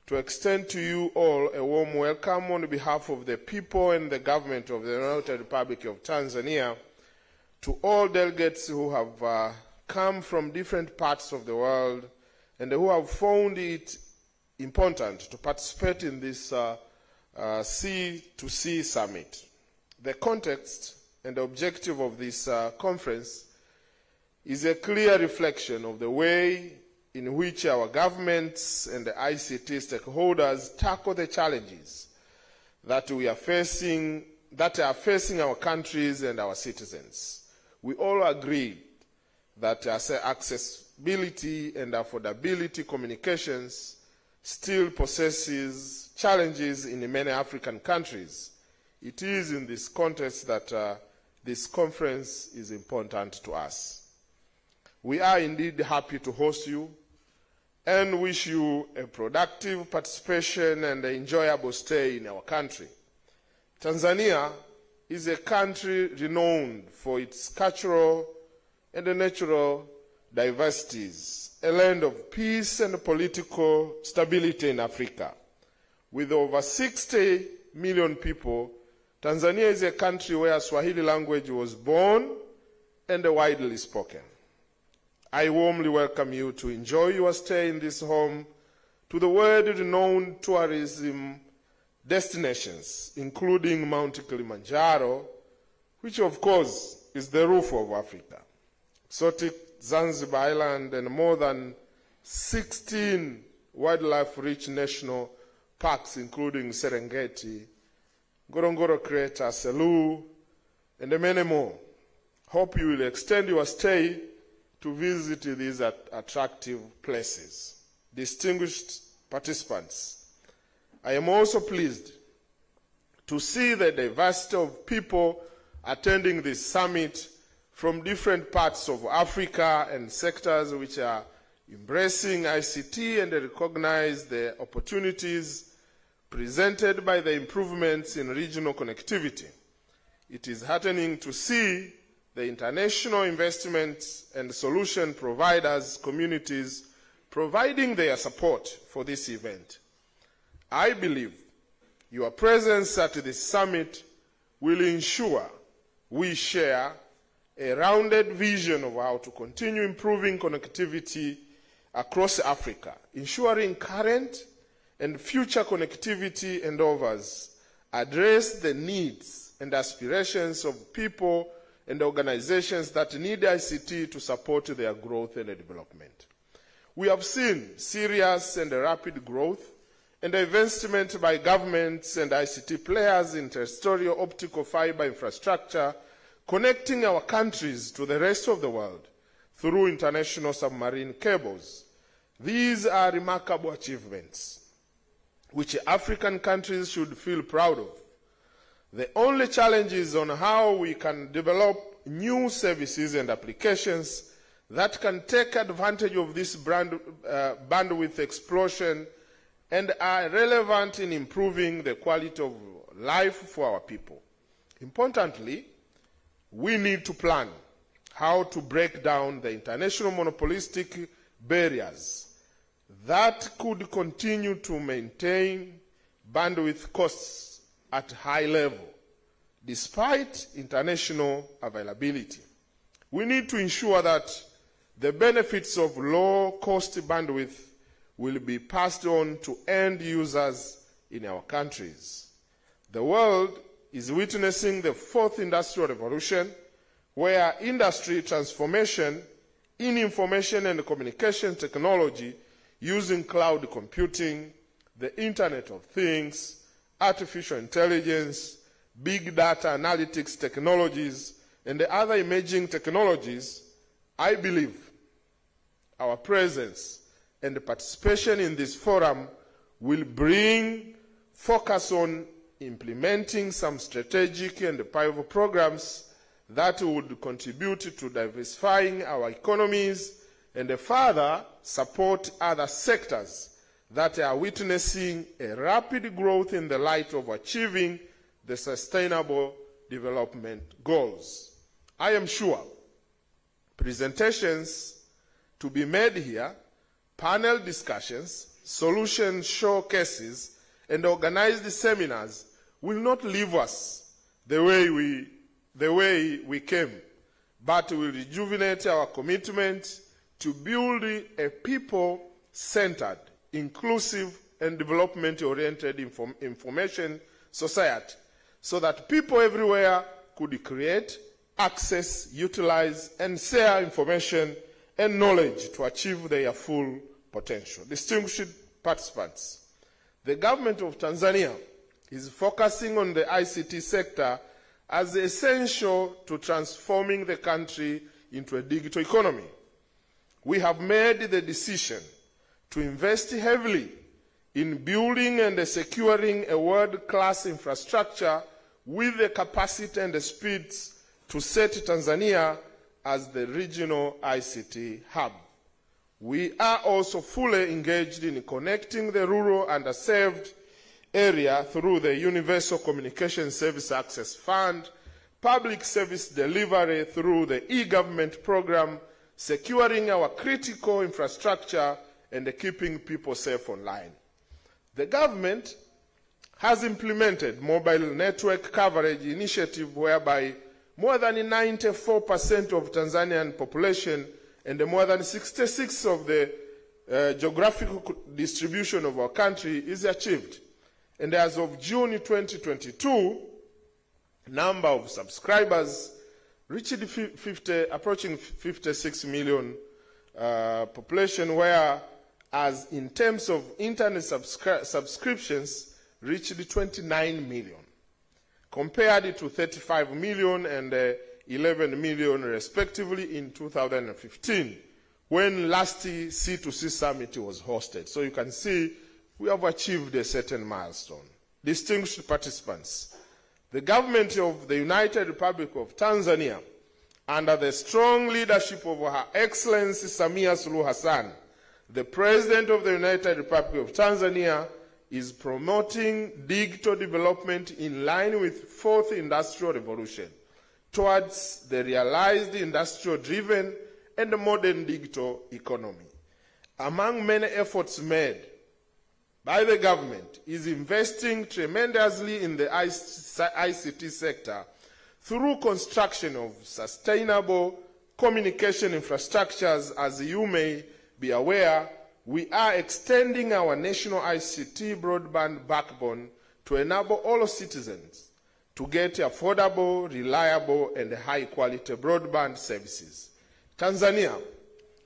to extend to you all a warm welcome on behalf of the people and the government of the United Republic of Tanzania to all delegates who have come from different parts of the world and who have found it important to participate in this C2C summit. The context and the objective of this conference is a clear reflection of the way in which our governments and the ICT stakeholders tackle the challenges that are facing our countries and our citizens. We all agree that accessibility and affordability communications still possesses challenges in many African countries. It is in this context that this conference is important to us. We are indeed happy to host you and wish you a productive participation and an enjoyable stay in our country. Tanzania is a country renowned for its cultural and natural diversities, a land of peace and political stability in Africa. With over 60 million people, Tanzania is a country where Swahili language was born and widely spoken. I warmly welcome you to enjoy your stay in this home to the world-renowned tourism destinations, including Mount Kilimanjaro, which of course is the roof of Africa, exotic Zanzibar Island, and more than 16 wildlife-rich national parks, including Serengeti, Ngorongoro Crater, Selous, and many more. Hope you will extend your stay to visit these attractive places. Distinguished participants, I am also pleased to see the diversity of people attending this summit from different parts of Africa and sectors which are embracing ICT and recognize the opportunities presented by the improvements in regional connectivity. It is heartening to see the international investments and solution providers communities providing their support for this event. I believe your presence at this summit will ensure we share a rounded vision of how to continue improving connectivity across Africa, ensuring current and future connectivity endeavors address the needs and aspirations of people and organizations that need ICT to support their growth and development. We have seen serious and rapid growth and investment by governments and ICT players in terrestrial optical fiber infrastructure connecting our countries to the rest of the world through international submarine cables. These are remarkable achievements. which African countries should feel proud of. The only challenge is on how we can develop new services and applications that can take advantage of this bandwidth explosion and are relevant in improving the quality of life for our people. Importantly, we need to plan how to break down the international monopolistic barriers that could continue to maintain bandwidth costs at high level, despite international availability. We need to ensure that the benefits of low-cost bandwidth will be passed on to end users in our countries. The world is witnessing the fourth industrial revolution, where industry transformation in information and communication technology using cloud computing, the Internet of Things, artificial intelligence, big data analytics technologies, and the other emerging technologies, I believe our presence and participation in this forum will bring focus on implementing some strategic and pivotal programs that would contribute to diversifying our economies and further support other sectors that are witnessing a rapid growth in the light of achieving the Sustainable Development Goals. I am sure presentations to be made here, panel discussions, solution showcases, and organized seminars will not leave us the way we came, but will rejuvenate our commitment to build a people-centered, inclusive, and development-oriented information society so that people everywhere could create, access, utilize, and share information and knowledge to achieve their full potential. Distinguished participants, the government of Tanzania is focusing on the ICT sector as essential to transforming the country into a digital economy. We have made the decision to invest heavily in building and securing a world-class infrastructure with the capacity and the speeds to set Tanzania as the regional ICT hub. We are also fully engaged in connecting the rural underserved area through the Universal Communication Service Access Fund, public service delivery through the e-government program, securing our critical infrastructure, and keeping people safe online. The government has implemented mobile network coverage initiative whereby more than 94% of Tanzanian population and more than 66% of the geographical distribution of our country is achieved. And as of June 2022, number of subscribers reached approaching 56 million population, whereas in terms of internet subscriptions reached 29 million, compared to 35 million and 11 million respectively in 2015, when last C2C summit was hosted. So you can see we have achieved a certain milestone. Distinguished participants, the government of the United Republic of Tanzania, under the strong leadership of Her Excellency Samia Suluhu Hassan, the President of the United Republic of Tanzania, is promoting digital development in line with fourth industrial revolution towards the realized industrial-driven and modern digital economy. Among many efforts made by the government is investing tremendously in the ICT sector through construction of sustainable communication infrastructures. As you may be aware, we are extending our national ICT broadband backbone to enable all citizens to get affordable, reliable, and high-quality broadband services. Tanzania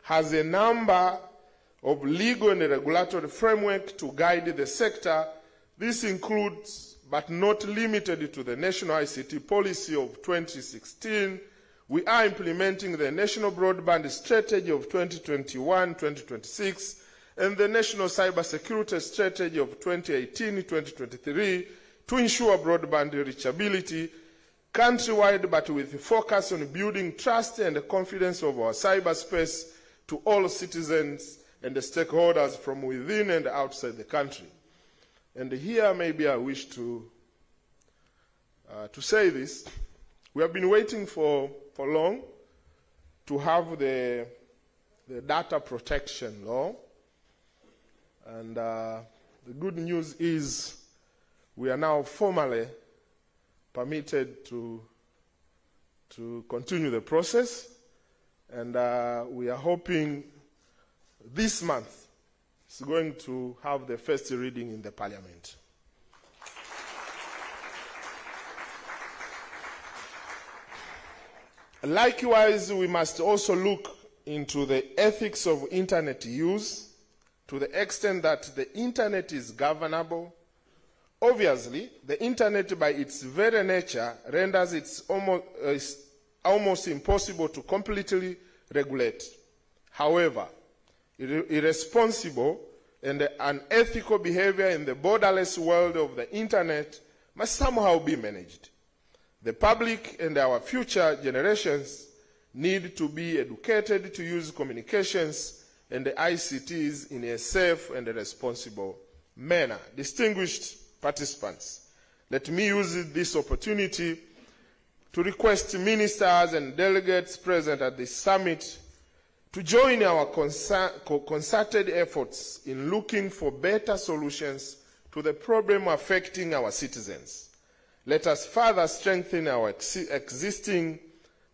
has a number of legal and regulatory frameworks to guide the sector. This includes, but not limited to, the National ICT Policy of 2016. We are implementing the National Broadband Strategy of 2021-2026, and the National Cybersecurity Strategy of 2018-2023 to ensure broadband reachability countrywide, but with a focus on building trust and the confidence of our cyberspace to all citizens and the stakeholders from within and outside the country. And here maybe I wish to say this. We have been waiting for long to have the data protection law. And the good news is we are now formally permitted to continue the process. And we are hoping this month it's going to have the first reading in the Parliament. Likewise, we must also look into the ethics of internet use to the extent that the internet is governable. Obviously, the internet by its very nature renders it almost impossible to completely regulate. However, irresponsible and unethical behavior in the borderless world of the internet must somehow be managed. The public and our future generations need to be educated to use communications and the ICTs in a safe and a responsible manner. Distinguished participants, let me use this opportunity to request ministers and delegates present at this summit to join our concerted efforts in looking for better solutions to the problem affecting our citizens. Let us further strengthen our existing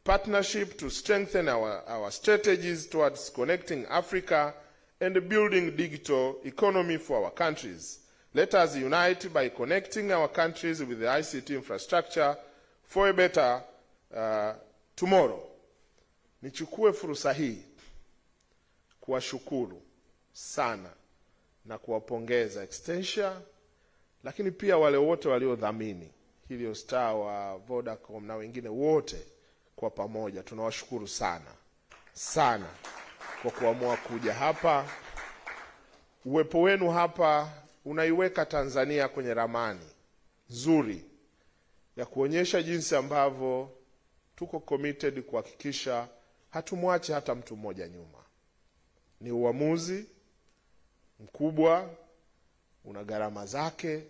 partnership to strengthen our strategies towards connecting Africa and building digital economy for our countries. Let us unite by connecting our countries with the ICT infrastructure for a better tomorrow. Nichukue fursa hii kuwashukuru sana na kuwapongeza Extensia, lakini pia wale wote waliodhamini Helio Star wa Vodacom na wengine wote kwa pamoja. Tunawashukuru sana sana kwa kuamua kuja hapa. Uwepo wenu hapa unaiweka Tanzania kwenye ramani nzuri ya kuonyesha jinsi ambavyo tuko committed kuhakikisha hatumwache hata mtu mmoja nyuma. Ni uamuzi mkubwa, una gharama zake,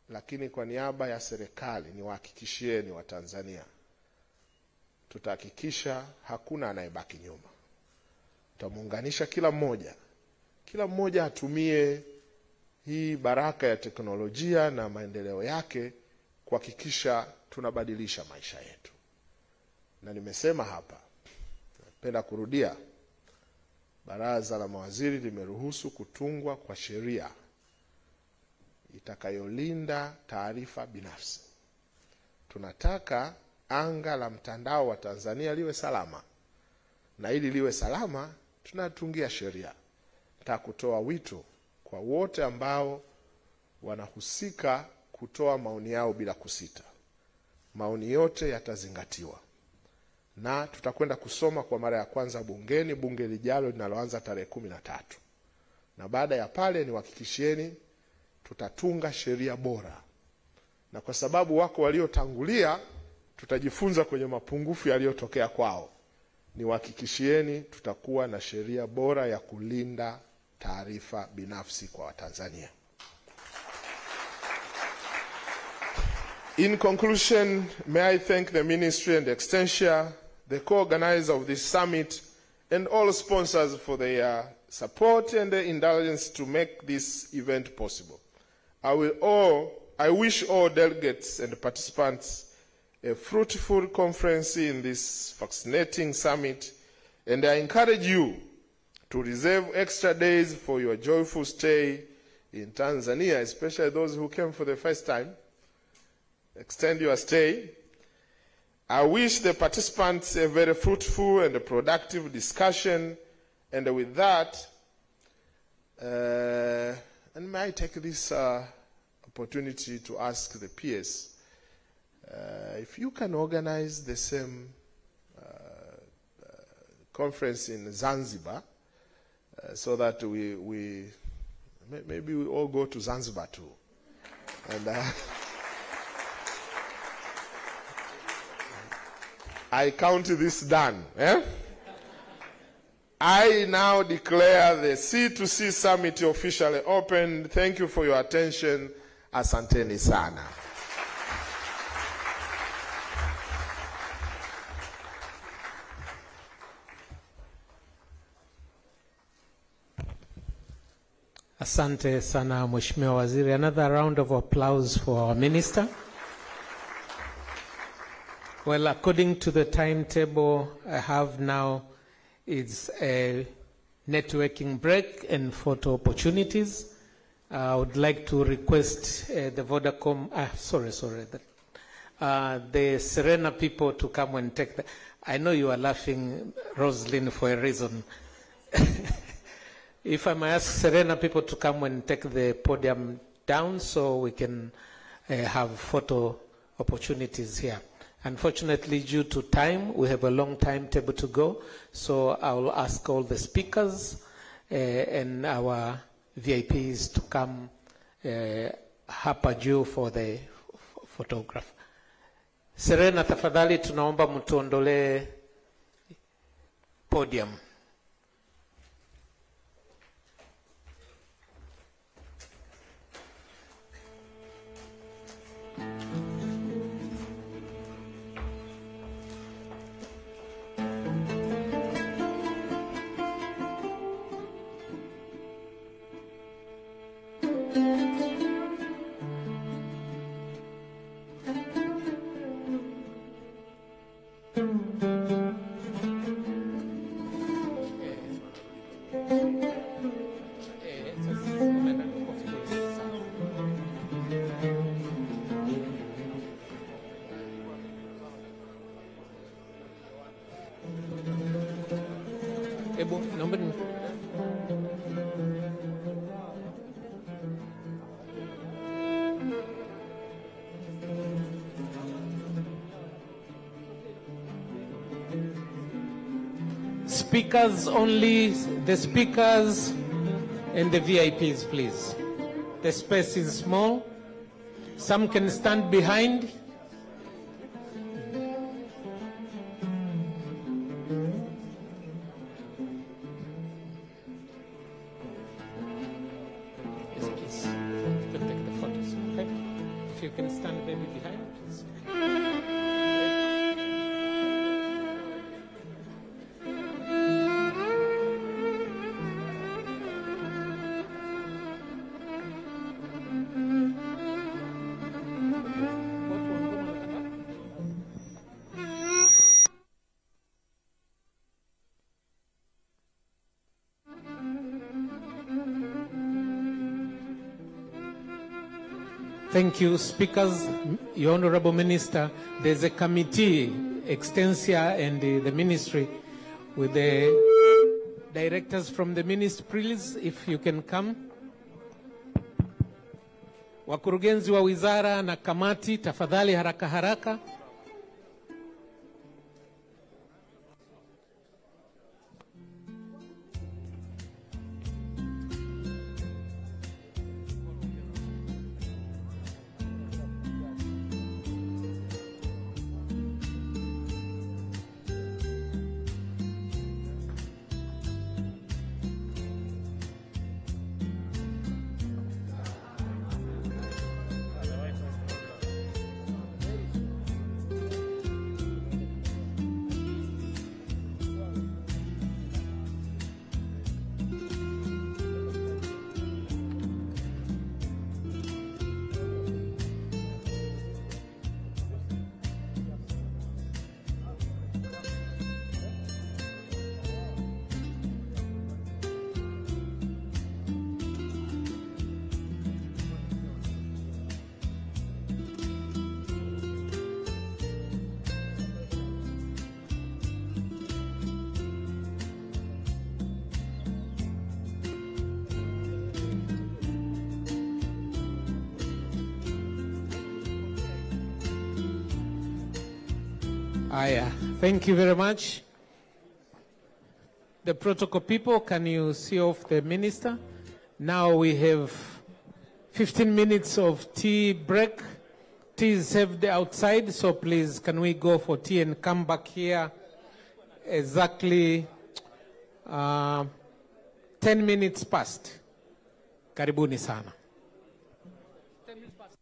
lakini kwa niaba ya serikali niwahakikishieni wa Tanzania tutahakikisha hakuna anayebaki nyuma. Tutamuunganisha kila mmoja atumie hii baraka ya teknolojia na maendeleo yake kuhakikisha tunabadilisha maisha yetu. Na nimesema hapa, napenda kurudia, Baraza la Mawaziri limeruhusu kutungwa kwa sheria itakayolinda taarifa binafsi. Tunataka anga la mtandao wa Tanzania liwe salama. Na ili liwe salama, tunatungia sheria. Nataka kutoa wito kwa wote ambao wanahusika kutoa maoni yao bila kusita. Maoni yote yatazingatiwa. Na tutakwenda kusoma kwa mara ya kwanza bungeni, bunge lijalo linaloanza tarehe 13. Na baada ya pale niwahakikishieni tutatunga sheria bora. Na kwa sababu wako waliotangulia, tutajifunza kwenye mapungufu yaliyotokea kwao. Niwahakikishieni tutakuwa na sheria bora ya kulinda taarifa binafsi kwa Watanzania. In conclusion, may I thank the Ministry and Extensia, the co-organizer of this summit, and all sponsors for their support and their indulgence to make this event possible. I wish all delegates and participants a fruitful conference in this fascinating summit, and I encourage you to reserve extra days for your joyful stay in Tanzania, especially those who came for the first time. Extend your stay. I wish the participants a very fruitful and a productive discussion, and with that, and may I take this opportunity to ask the peers if you can organize the same conference in Zanzibar so that maybe we all go to Zanzibar too. And I count this done. I now declare the C2C Summit officially open. Thank you for your attention. Asanteni sana. Asante sana Mheshimiwa Waziri. Another round of applause for our minister. Well, according to the timetable I have now, it's a networking break and photo opportunities. I would like to request the Vodacom, the Serena people to come and take the, I know you are laughing, Rosalind, for a reason. If I may ask Serena people to come and take the podium down so we can have photo opportunities here. Unfortunately, due to time, we have a long timetable to go, so I will ask all the speakers and our VIPs to come hapa juu for the photograph. Serena, tafadhali tunaomba mtuondolee podium. Speakers only, the speakers and the VIPs, please. The space is small. Some can stand behind. Yes, please. You can take the photos, okay? If you can stand maybe behind, please. Thank you, speakers. Your Honorable Minister, there's a committee, Extensia and the ministry, with the directors from the ministry, please, if you can come. Wakurugenzi wa wizara na kamati, tafadhali haraka haraka. Aya, thank you very much. The protocol people, can you see off the minister? Now we have 15 minutes of tea break. Tea is served outside, so please, can we go for tea and come back here exactly 10 minutes past. Karibuni sana. 10 minutes past.